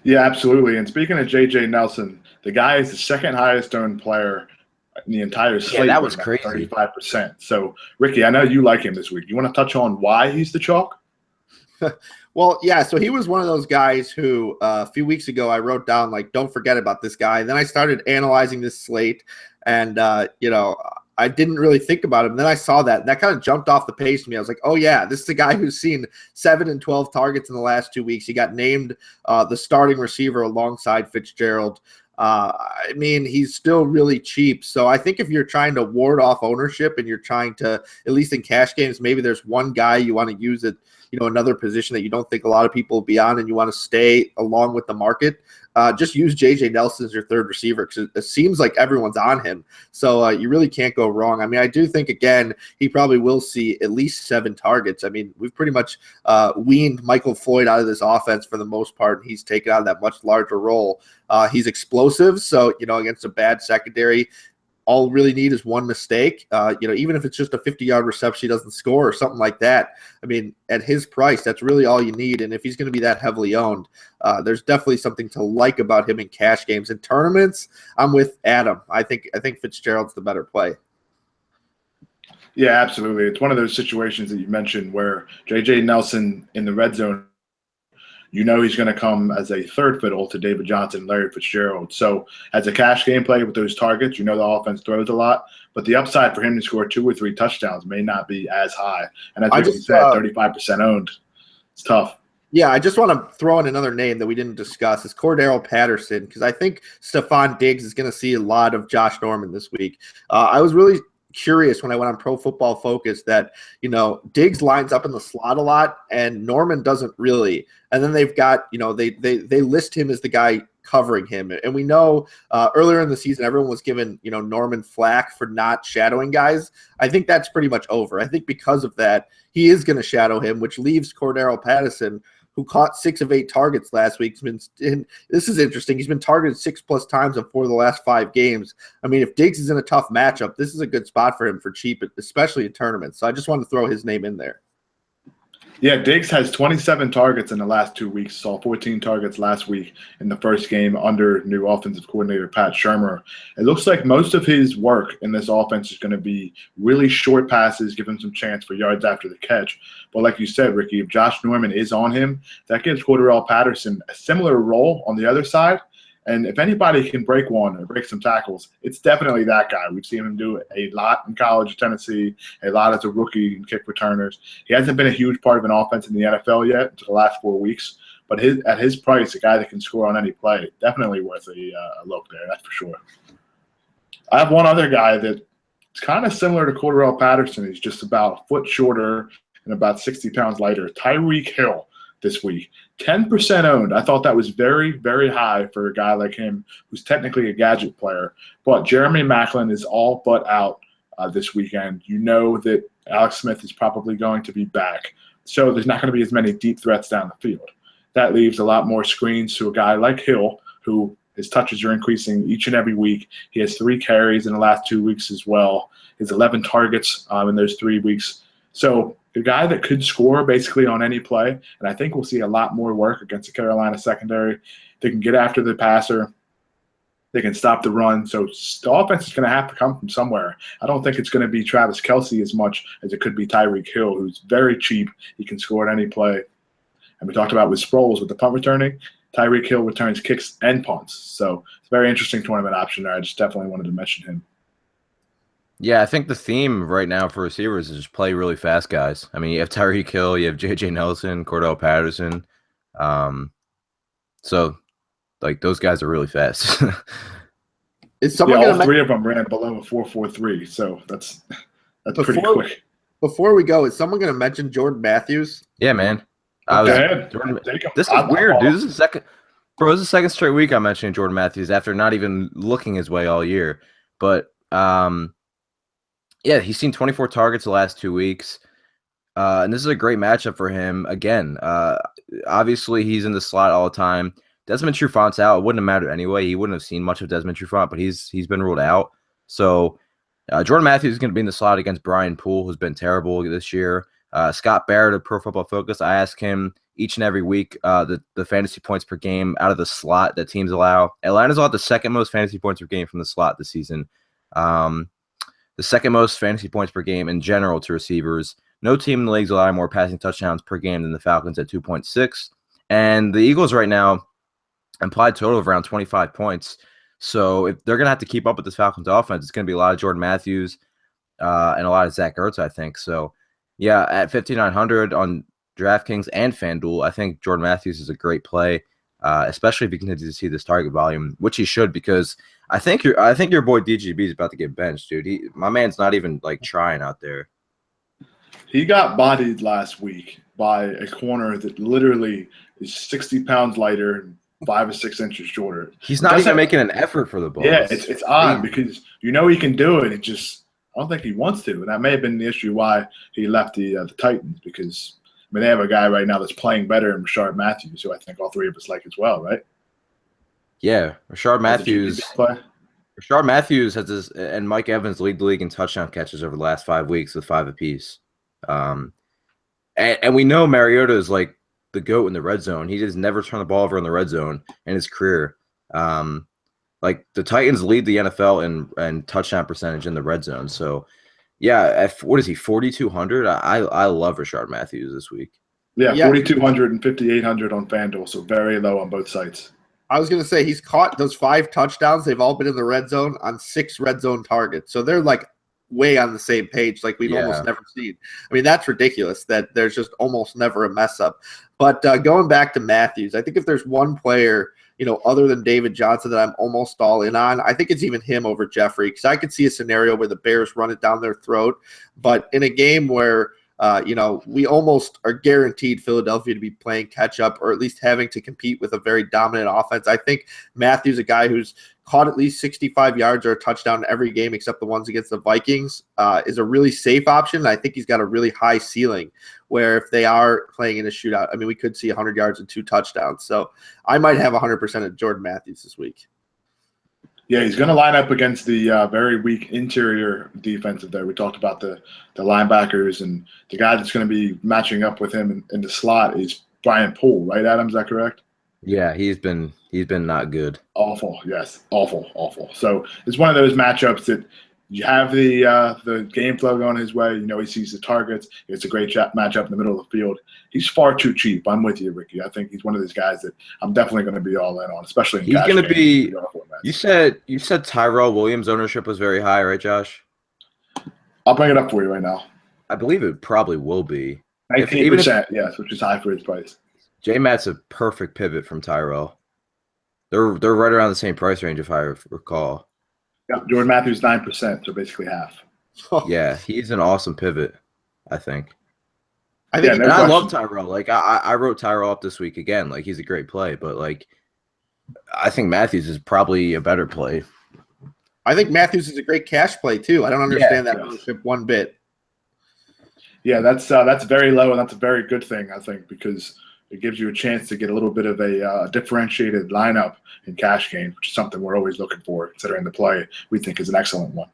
Yeah, absolutely. And speaking of JJ Nelson, the guy is the second highest owned player in the entire slate. Yeah, that was crazy. 35%. So, Ricky, I know you like him this week. You want to touch on why he's the chalk? Well, yeah, so he was one of those guys who a few weeks ago I wrote down, like, don't forget about this guy. And then I started analyzing this slate, and, I didn't really think about him. Then I saw that, and that kind of jumped off the page to me. I was like, oh, yeah, this is a guy who's seen 7 and 12 targets in the last 2 weeks. He got named the starting receiver alongside Fitzgerald. I mean, he's still really cheap. So I think if you're trying to ward off ownership and you're trying to, at least in cash games, maybe there's one guy you want to use at, another position that you don't think a lot of people will be on and you want to stay along with the market, just use JJ Nelson as your third receiver because it seems like everyone's on him. So you really can't go wrong. I mean, I do think, again, he probably will see at least 7 targets. I mean, we've pretty much weaned Michael Floyd out of this offense for the most part, and he's taken on that much larger role. He's explosive, so, against a bad secondary, all really need is one mistake. Even if it's just a 50-yard reception, he doesn't score or something like that. I mean, at his price, that's really all you need. And if he's going to be that heavily owned, there's definitely something to like about him in cash games. In tournaments, I'm with Adam. I think Fitzgerald's the better play. Yeah, absolutely. It's one of those situations that you mentioned where JJ Nelson in the red zone, he's going to come as a third fiddle to David Johnson and Larry Fitzgerald. So as a cash game play with those targets, the offense throws a lot, but the upside for him to score 2 or 3 touchdowns may not be as high. And as you said, 35% owned. It's tough. Yeah, I just want to throw in another name that we didn't discuss. Is Cordero Patterson, because I think Stephon Diggs is going to see a lot of Josh Norman this week. I was really curious when I went on Pro Football Focus that, Diggs lines up in the slot a lot and Norman doesn't really. And then they've got, they list him as the guy covering him. And we know earlier in the season, everyone was giving, Norman flack for not shadowing guys. I think that's pretty much over. I think because of that, he is going to shadow him, which leaves Cordero Patterson, who caught 6 of 8 targets last week. This is interesting. He's been targeted 6+ times in 4 of the last 5 games. I mean, if Diggs is in a tough matchup, this is a good spot for him for cheap, especially in tournaments. So I just wanted to throw his name in there. Yeah, Diggs has 27 targets in the last 2 weeks. Saw 14 targets last week in the first game under new offensive coordinator Pat Shurmur. It looks like most of his work in this offense is going to be really short passes, give him some chance for yards after the catch. But like you said, Ricky, if Josh Norman is on him, that gives Cordarrelle Patterson a similar role on the other side. And if anybody can break one or break some tackles, it's definitely that guy. We've seen him do it a lot in college at Tennessee, a lot as a rookie in kick returners. He hasn't been a huge part of an offense in the NFL yet until the last 4 weeks. But at his price, a guy that can score on any play, definitely worth a look there, that's for sure. I have one other guy that's kind of similar to Cordarrelle Patterson. He's just about a foot shorter and about 60 pounds lighter. Tyreek Hill this week. 10% owned. I thought that was very, very high for a guy like him who's technically a gadget player. But Jeremy Maclin is all but out this weekend. You know that Alex Smith is probably going to be back. So there's not going to be as many deep threats down the field. That leaves a lot more screens to a guy like Hill, who his touches are increasing each and every week. He has 3 carries in the last 2 weeks as well. His 11 targets in those 3 weeks. So a guy that could score basically on any play, and I think we'll see a lot more work against the Carolina secondary. They can get after the passer. They can stop the run. So the offense is going to have to come from somewhere. I don't think it's going to be Travis Kelce as much as it could be Tyreek Hill, who's very cheap. He can score at any play. And we talked about with Sproles with the punt returning. Tyreek Hill returns kicks and punts. So it's a very interesting tournament option there. I just definitely wanted to mention him. Yeah, I think the theme right now for receivers is just play really fast guys. I mean, you have Tyreek Hill, you have J.J. Nelson, Cordell Patterson. So, like, those guys are really fast. Is someone all 3 of them ran below a 4.43, so that's pretty quick. Before we go, is someone going to mention Jordan Matthews? Yeah, man. This is weird, dude. This is the second straight week I'm mentioning Jordan Matthews after not even looking his way all year. But yeah, he's seen 24 targets the last 2 weeks. And this is a great matchup for him. Again, obviously he's in the slot all the time. Desmond Trufant's out. It wouldn't have mattered anyway. He wouldn't have seen much of Desmond Trufant, but he's been ruled out. So Jordan Matthews is going to be in the slot against Brian Poole, who's been terrible this year. Scott Barrett of Pro Football Focus, I ask him each and every week the fantasy points per game out of the slot that teams allow. Atlanta's allowed the second most fantasy points per game from the slot this season. The second most fantasy points per game in general to receivers. No team in the league is allowing more passing touchdowns per game than the Falcons at 2.6. And the Eagles right now implied total of around 25 points. So if they're going to have to keep up with this Falcons offense, it's going to be a lot of Jordan Matthews and a lot of Zach Ertz, I think. So, yeah, at 5,900 on DraftKings and FanDuel, I think Jordan Matthews is a great play, especially if you continue to see this target volume, which he should, because I think your boy DGB is about to get benched, dude. My man's not even like trying out there. He got bodied last week by a corner that literally is 60 pounds lighter and 5 or 6 inches shorter. He's not even making an effort for the ball. Yeah, it's odd because you know he can do it. It just I don't think he wants to, and that may have been the issue why he left the Titans, because I mean they have a guy right now that's playing better than Rashard Matthews, who I think all 3 of us like as well, right? Yeah, Rashard Matthews. Rashard Matthews has this, and Mike Evans lead the league in touchdown catches over the last 5 weeks with 5 apiece. And we know Mariota is like the GOAT in the red zone. He just never turned the ball over in the red zone in his career. Like the Titans lead the NFL in touchdown percentage in the red zone. So, yeah, what is he, 4,200? I love Rashard Matthews this week. Yeah, 4,200 and 5,800 on FanDuel, so very low on both sites. I was going to say he's caught those 5 touchdowns. They've all been in the red zone on 6 red zone targets. So they're like way on the same page, like we've almost never seen. I mean, that's ridiculous that there's just almost never a mess up. But going back to Matthews, I think if there's one player, other than David Johnson that I'm almost all in on, I think it's even him over Jeffrey, because I could see a scenario where the Bears run it down their throat. But in a game where we almost are guaranteed Philadelphia to be playing catch up, or at least having to compete with a very dominant offense. I think Matthews, a guy who's caught at least 65 yards or a touchdown every game except the ones against the Vikings, is a really safe option. I think he's got a really high ceiling where if they are playing in a shootout, I mean, we could see 100 yards and 2 touchdowns. So I might have 100% of Jordan Matthews this week. Yeah, he's going to line up against the very weak interior defensive there. We talked about the linebackers, and the guy that's going to be matching up with him in the slot is Brian Poole, right, Adam? Is that correct? Yeah, he's been not good. Awful, yes, awful. So it's one of those matchups that you have the game flow going his way. He sees the targets. It's a great matchup in the middle of the field. He's far too cheap. I'm with you, Ricky. I think he's one of those guys that I'm definitely going to be all in on, especially in he's cash going to be. Formats. You said Tyrell Williams' ownership was very high, right, Josh? I'll bring it up for you right now. I believe it probably will be 19%, yes, which is high for his price. J-Matt's a perfect pivot from Tyrell. They're right around the same price range, if I recall. Yeah, Jordan Matthews 9%, so basically half. Yeah, he's an awesome pivot, I think. I think, I love Tyrell. Like I wrote Tyrell up this week again. Like he's a great play, but like I think Matthews is probably a better play. I think Matthews is a great cash play too. I don't understand that ownership one bit. Yeah, that's very low, and that's a very good thing, I think, because it gives you a chance to get a little bit of a differentiated lineup in cash games, which is something we're always looking for, considering the play we think is an excellent one.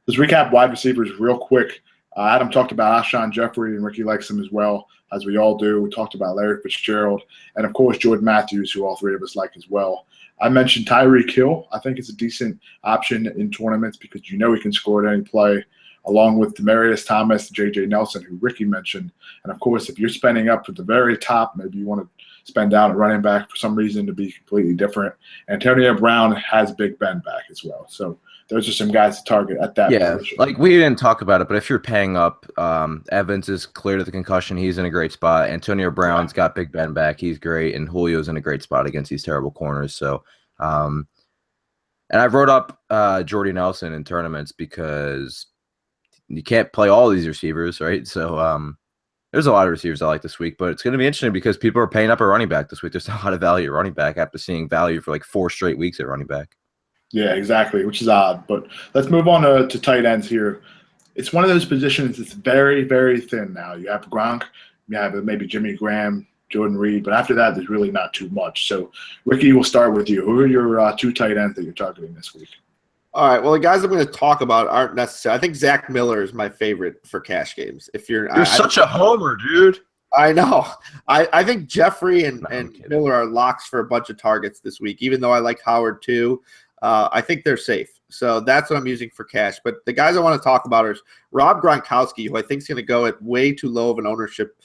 Let's recap wide receivers real quick. Adam talked about Alshon Jeffrey, and Ricky likes him as well, as we all do. We talked about Larry Fitzgerald, and, of course, Jordan Matthews, who all three of us like as well. I mentioned Tyreek Hill. I think it's a decent option in tournaments because he can score at any play, along with Demaryius Thomas, J.J. Nelson, who Ricky mentioned. And, of course, if you're spending up at the very top, maybe you want to spend down at running back for some reason to be completely different. Antonio Brown has Big Ben back as well. So those are some guys to target at that position. Like we didn't talk about it, but if you're paying up, Evans is clear to the concussion. He's in a great spot. Antonio Brown's got Big Ben back. He's great. And Julio's in a great spot against these terrible corners. So, and I wrote up Jordy Nelson in tournaments because you can't play all these receivers, right? So there's a lot of receivers I like this week, but it's going to be interesting because people are paying up a running back this week. There's a lot of value at running back after seeing value for like 4 straight weeks at running back. Yeah, exactly, which is odd. But let's move on to tight ends here. It's one of those positions that's very, very thin now. You have Gronk, you have maybe Jimmy Graham, Jordan Reed, but after that, there's really not too much. So, Ricky, we'll start with you. Who are your 2 tight ends that you're targeting this week? All right. Well, the guys I'm going to talk about aren't necessary. I think Zach Miller is my favorite for cash games. You're such a homer, dude. I know. I think Jeffrey and Miller are locks for a bunch of targets this week, even though I like Howard too. I think they're safe. So that's what I'm using for cash. But the guys I want to talk about are Rob Gronkowski, who I think is going to go at way too low of an ownership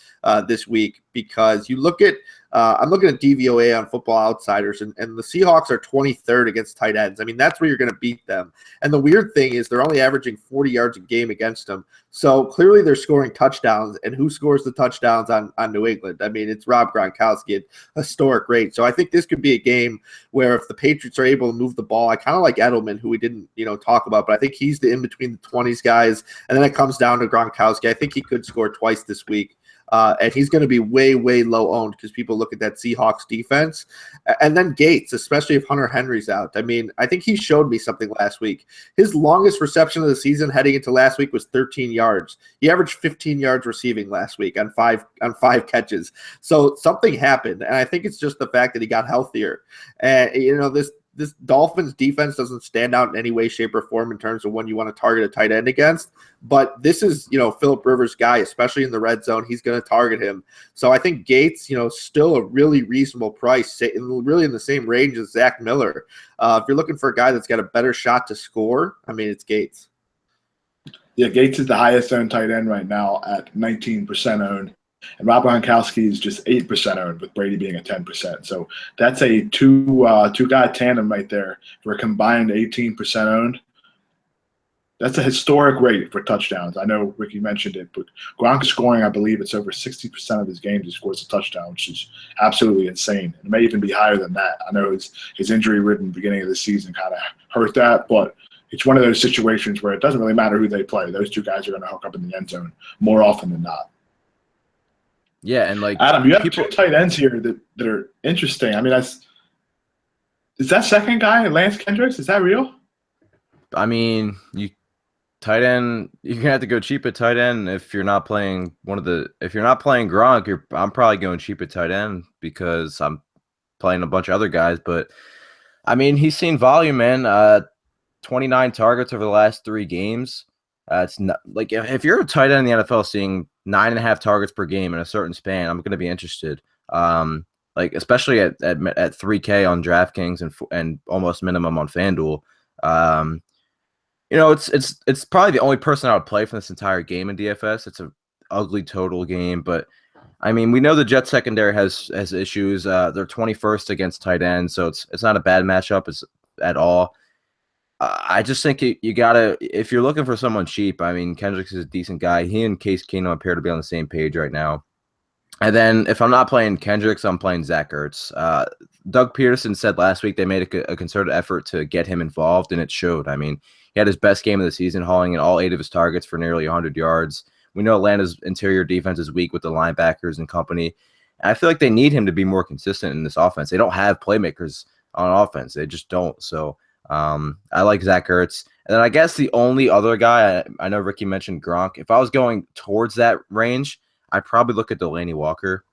this week because you look at I'm looking at DVOA on Football Outsiders, and the Seahawks are 23rd against tight ends. I mean, that's where you're going to beat them. And the weird thing is they're only averaging 40 yards a game against them. So clearly they're scoring touchdowns. And who scores the touchdowns on New England? I mean, it's Rob Gronkowski at historic rate. So I think this could be a game where if the Patriots are able to move the ball, I kind of like Edelman, who we didn't talk about, but I think he's the in-between the 20s guys. And then it comes down to Gronkowski. I think he could score twice this week. And he's going to be way, way low owned because people look at that Seahawks defense. And then Gates, especially if Hunter Henry's out. I mean, I think he showed me something last week. His longest reception of the season heading into last week was 13 yards. He averaged 15 yards receiving last week on five catches. So something happened. And I think it's just the fact that he got healthier. And, this Dolphins defense doesn't stand out in any way, shape, or form in terms of when you want to target a tight end against. But this is, Phillip Rivers' guy, especially in the red zone. He's going to target him. So I think Gates, still a really reasonable price, really in the same range as Zach Miller. If you're looking for a guy that's got a better shot to score, I mean, it's Gates. Yeah, Gates is the highest owned tight end right now at 19% owned. And Rob Gronkowski is just 8% owned, with Brady being at 10%. So that's a two-guy tandem right there for a combined 18% owned. That's a historic rate for touchdowns. I know Ricky mentioned it, but Gronk scoring, I believe it's over 60% of his games he scores a touchdown, which is absolutely insane. It may even be higher than that. I know his injury-ridden beginning of the season kind of hurt that, but it's one of those situations where it doesn't really matter who they play. Those two guys are going to hook up in the end zone more often than not. Yeah, and Adam, you have 2 tight ends here that are interesting. I mean, is that second guy, Lance Kendricks? Is that real? I mean, tight end, you're gonna have to go cheap at tight end if you're not playing if you're not playing Gronk. I'm probably going cheap at tight end because I'm playing a bunch of other guys. But I mean, he's seen volume, man. 29 targets over the last 3 games. It's not like if you're a tight end in the NFL seeing 9.5 targets per game in a certain span, I'm going to be interested. Like especially at 3K on DraftKings and almost minimum on FanDuel. Um, it's probably the only person I would play from this entire game in DFS. It's a ugly total game, but I mean, we know the Jets secondary has issues. They're 21st against tight ends, so it's not a bad matchup at all. I just think you gotta, if you're looking for someone cheap. I mean, Kendricks is a decent guy. He and Case Keenum appear to be on the same page right now. And then if I'm not playing Kendricks, I'm playing Zach Ertz. Doug Peterson said last week they made a concerted effort to get him involved, and it showed. I mean, he had his best game of the season, hauling in all 8 of his targets for nearly 100 yards. We know Atlanta's interior defense is weak with the linebackers and company. And I feel like they need him to be more consistent in this offense. They don't have playmakers on offense. They just don't. So I like Zach Ertz. And then I guess the only other guy, I know Ricky mentioned Gronk. If I was going towards that range, I'd probably look at Delaney Walker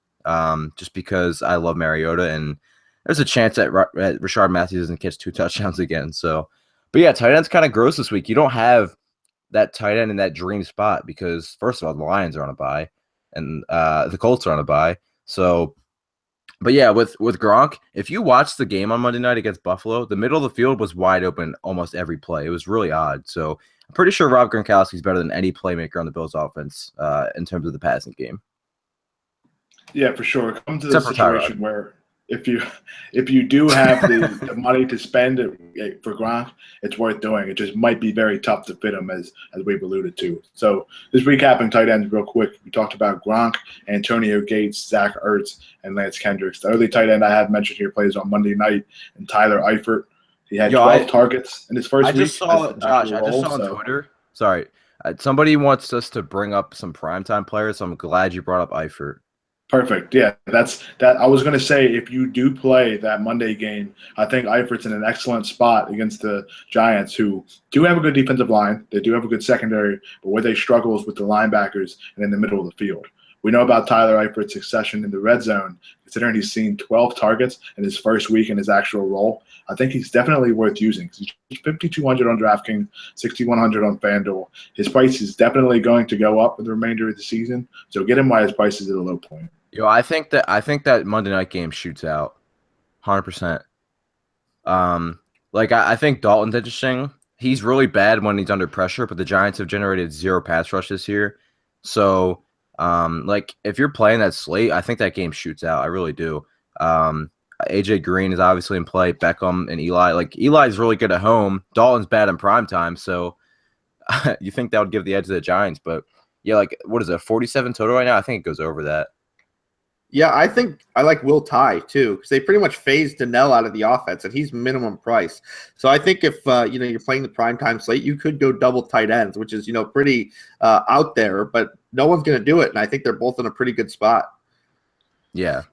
just because I love Mariota. And there's a chance that Rashard Matthews doesn't catch 2 touchdowns again. So, but yeah, tight end's kind of gross this week. You don't have that tight end in that dream spot because, first of all, the Lions are on a bye and the Colts are on a bye. So, but yeah, with Gronk, if you watch the game on Monday night against Buffalo, the middle of the field was wide open almost every play. It was really odd. So I'm pretty sure Rob Gronkowski is better than any playmaker on the Bills offense in terms of the passing game. Yeah, for sure. Come to the situation where if you do have the money to spend it for Gronk, it's worth doing. It just might be very tough to fit him, as we've alluded to. So just recapping tight ends real quick. We talked about Gronk, Antonio Gates, Zach Ertz, and Lance Kendricks. The early tight end I have mentioned here plays on Monday night, and Tyler Eifert. He had 12 targets in his first week. I just saw on Twitter. Sorry. Somebody wants us to bring up some primetime players, so I'm glad you brought up Eifert. Perfect. Yeah, that's that. I was going to say, if you do play that Monday game, I think Eifert's in an excellent spot against the Giants, who do have a good defensive line. They do have a good secondary, but where they struggle is with the linebackers and in the middle of the field. We know about Tyler Eifert's succession in the red zone, considering he's seen 12 targets in his first week in his actual role. I think he's definitely worth using. He's 5,200 on DraftKings, 6,100 on FanDuel. His price is definitely going to go up for the remainder of the season, so get him while his price is at a low point. I think that Monday night game shoots out 100%. I think Dalton's interesting. He's really bad when he's under pressure, but the Giants have generated 0 pass rush this year. So, if you're playing that slate, I think that game shoots out. I really do. AJ Green is obviously in play. Beckham and Eli. Eli's really good at home. Dalton's bad in primetime. So you think that would give the edge to the Giants. But yeah, what is it, 47 total right now? I think it goes over that. Yeah, I think I like Will Tye too, because they pretty much phased Donnell out of the offense, and he's minimum price. So I think if you're playing the primetime slate, you could go double tight ends, which is pretty out there, but no one's going to do it, and I think they're both in a pretty good spot. Yeah.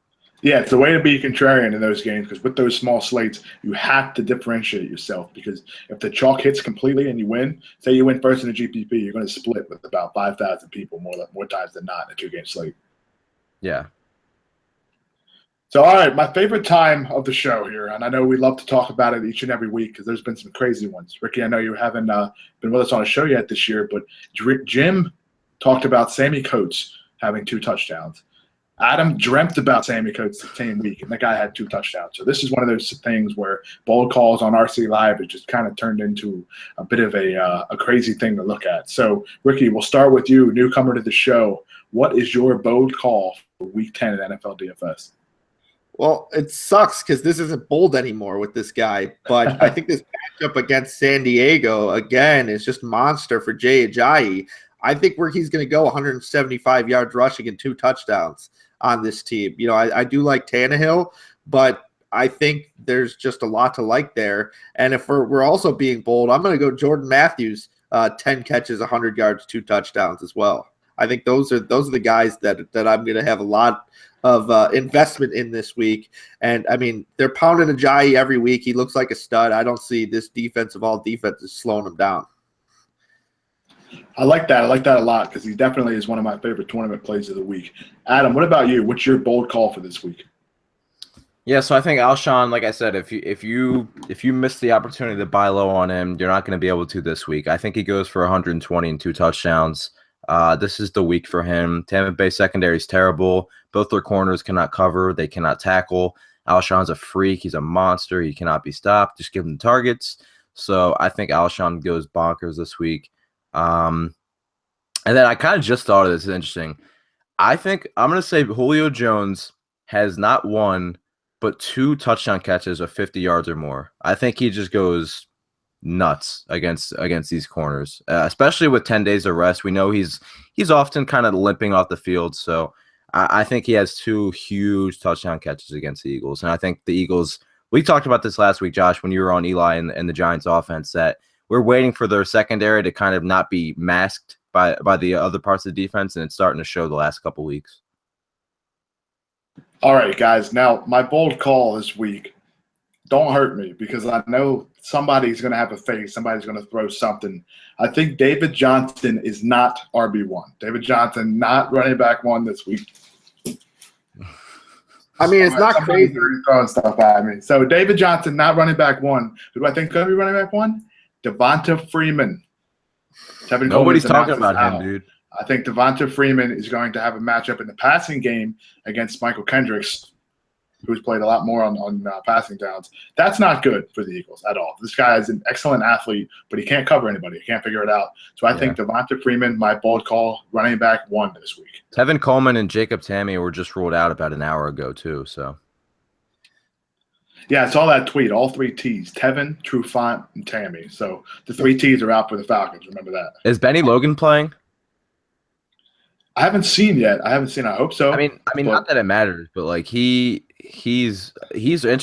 Yeah, it's the way to be contrarian in those games, because with those small slates, you have to differentiate yourself, because if the chalk hits completely and you win, say you win first in the GPP, you're going to split with about 5,000 people more times than not in a 2-game slate. Yeah. So, all right, my favorite time of the show here, and I know we love to talk about it each and every week because there's been some crazy ones. Ricky, I know you haven't been with us on a show yet this year, but Jim talked about Sammy Coates having 2 touchdowns. Adam dreamt about Sammy Coates the same week, and the guy had 2 touchdowns. So this is one of those things where bold calls on RC Live, it just kind of turned into a bit of a crazy thing to look at. So, Ricky, we'll start with you, newcomer to the show. What is your bold call for Week 10 at NFL DFS? Well, it sucks because this isn't bold anymore with this guy, but I think this matchup against San Diego, again, is just monster for Jay Ajayi. I think he's going to go 175 yards rushing and 2 touchdowns on this team. I do like Tannehill, but I think there's just a lot to like there. And if we're also being bold, I'm going to go Jordan Matthews, 10 catches, 100 yards, 2 touchdowns as well. I think those are the guys that I'm going to have a lot of investment in this week. And, I mean, they're pounding Ajayi every week. He looks like a stud. I don't see this defense of all defenses slowing him down. I like that. I like that a lot because he definitely is one of my favorite tournament plays of the week. Adam, what about you? What's your bold call for this week? Yeah, so I think Alshon, like I said, if you miss the opportunity to buy low on him, you're not going to be able to this week. I think he goes for 120 and 2 touchdowns. This is the week for him. Tampa Bay secondary is terrible. Both their corners cannot cover. They cannot tackle. Alshon's a freak. He's a monster. He cannot be stopped. Just give him targets. So I think Alshon goes bonkers this week. And then I kind of just thought of this. It's interesting. I think I'm going to say Julio Jones has not one but 2 touchdown catches of 50 yards or more. I think he just goes nuts against these corners, especially with 10 days of rest. We know he's often kind of limping off the field, so I think he has 2 huge touchdown catches against the Eagles. And I think the Eagles, we talked about this last week, Josh, when you were on Eli and the Giants offense, that we're waiting for their secondary to kind of not be masked by the other parts of the defense, and it's starting to show the last couple weeks. All right, guys. Now, my bold call this week, don't hurt me because I know somebody's going to have a face. Somebody's going to throw something. I think David Johnson is not RB1. David Johnson, not running back 1 this week. I mean, it's not crazy. Throwing stuff at me. So, David Johnson, not running back 1. Who do I think is going to be running back 1? Devonta Freeman. Nobody's talking about him, dude. I think Devonta Freeman is going to have a matchup in the passing game against Michael Kendricks, who's played a lot more on passing downs. That's not good for the Eagles at all. This guy is an excellent athlete, but he can't cover anybody. He can't figure it out. So I think Devonta Freeman, my bold call, running back 1 this week. Tevin Coleman and Jacob Tamme were just ruled out about an hour ago too. So yeah, I saw that tweet. All 3 T's: Tevin, Trufant, and Tamme. So the 3 T's are out for the Falcons. Remember that. Is Benny Logan playing? I haven't seen yet. I hope so. I mean, not that it matters, but like he's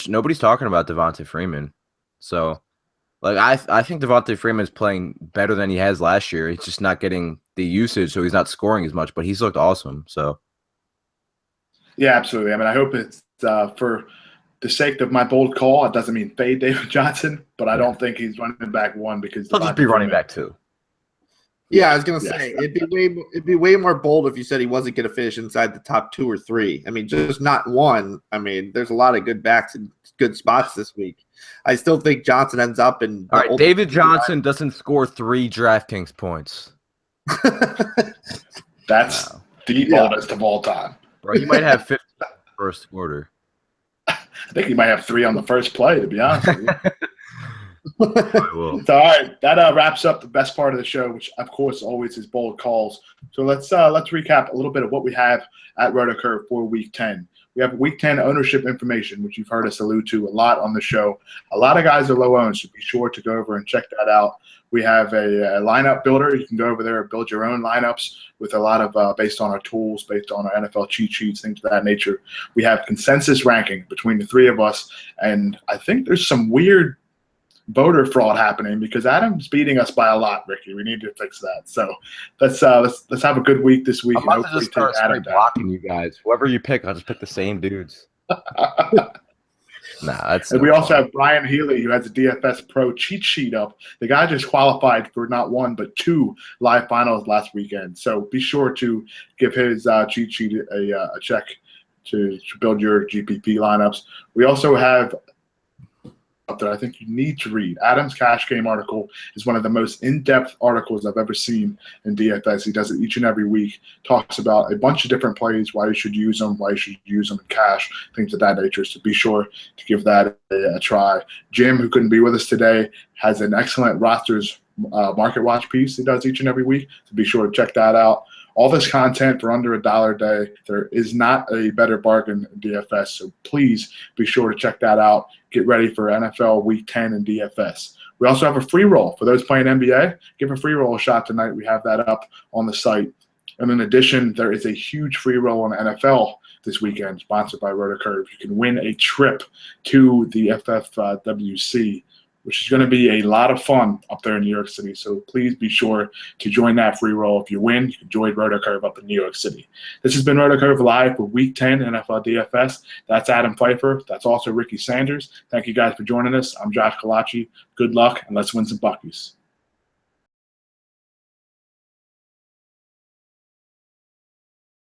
nobody's talking about Devonta Freeman. So, like I think Devonta Freeman is playing better than he has last year. He's just not getting the usage, so he's not scoring as much. But he's looked awesome. So, yeah, absolutely. I mean, I hope it's for the sake of my bold call. It doesn't mean fade David Johnson, but I don't think he's running back 1 because he'll just be running back 2. Yeah, I was gonna say it'd be way more bold if you said he wasn't gonna finish inside the top 2 or 3. I mean, just not 1. I mean, there's a lot of good backs and good spots this week. I still think Johnson ends up in. All right, David Johnson doesn't score 3 DraftKings points. That's the oldest of all time. Bro, he might have 50 first quarter. I think he might have 3 on the first play, to be honest with you. So, all right, that wraps up the best part of the show, which of course always is bold calls. So let's recap a little bit of what we have at RotoCurve for Week 10. We have Week 10 ownership information, which you've heard us allude to a lot on the show. A lot of guys are low owned, so be sure to go over and check that out. We have a lineup builder. You can go over there and build your own lineups with a lot of based on our tools, based on our NFL cheat sheets, things of that nature. We have consensus ranking between the 3 of us, and I think there's some weird voter fraud happening because Adam's beating us by a lot, Ricky. We need to fix that. So let's have a good week this week. I'm about to just start blocking you guys. Whoever you pick, I'll just pick the same dudes. And we also have Brian Healy, who has a DFS Pro cheat sheet up. The guy just qualified for not 1 but 2 live finals last weekend. So be sure to give his cheat sheet a check to build your GPP lineups. We also have that I think you need to read. Adam's Cash Game article is one of the most in-depth articles I've ever seen in DFS. He does it each and every week, talks about a bunch of different plays, why you should use them, why you should use them in cash, things of that nature. So be sure to give that a try. Jim, who couldn't be with us today, has an excellent rosters market watch piece he does each and every week. So be sure to check that out. All this content for under $1 a day. There is not a better bargain in DFS, so please be sure to check that out. Get ready for NFL Week 10 in DFS. We also have a free roll for those playing NBA. Give a free roll a shot tonight. We have that up on the site. And in addition, there is a huge free roll on NFL this weekend, sponsored by RotoCurve. You can win a trip to the FFWC, which is going to be a lot of fun up there in New York City. So please be sure to join that free roll. If you win, you can join RotoCurve up in New York City. This has been RotoCurve Live for Week 10 NFL DFS. That's Adam Pfeifer. That's also Ricky Sanders. Thank you guys for joining us. I'm Josh Collacchi. Good luck, and let's win some Buckies.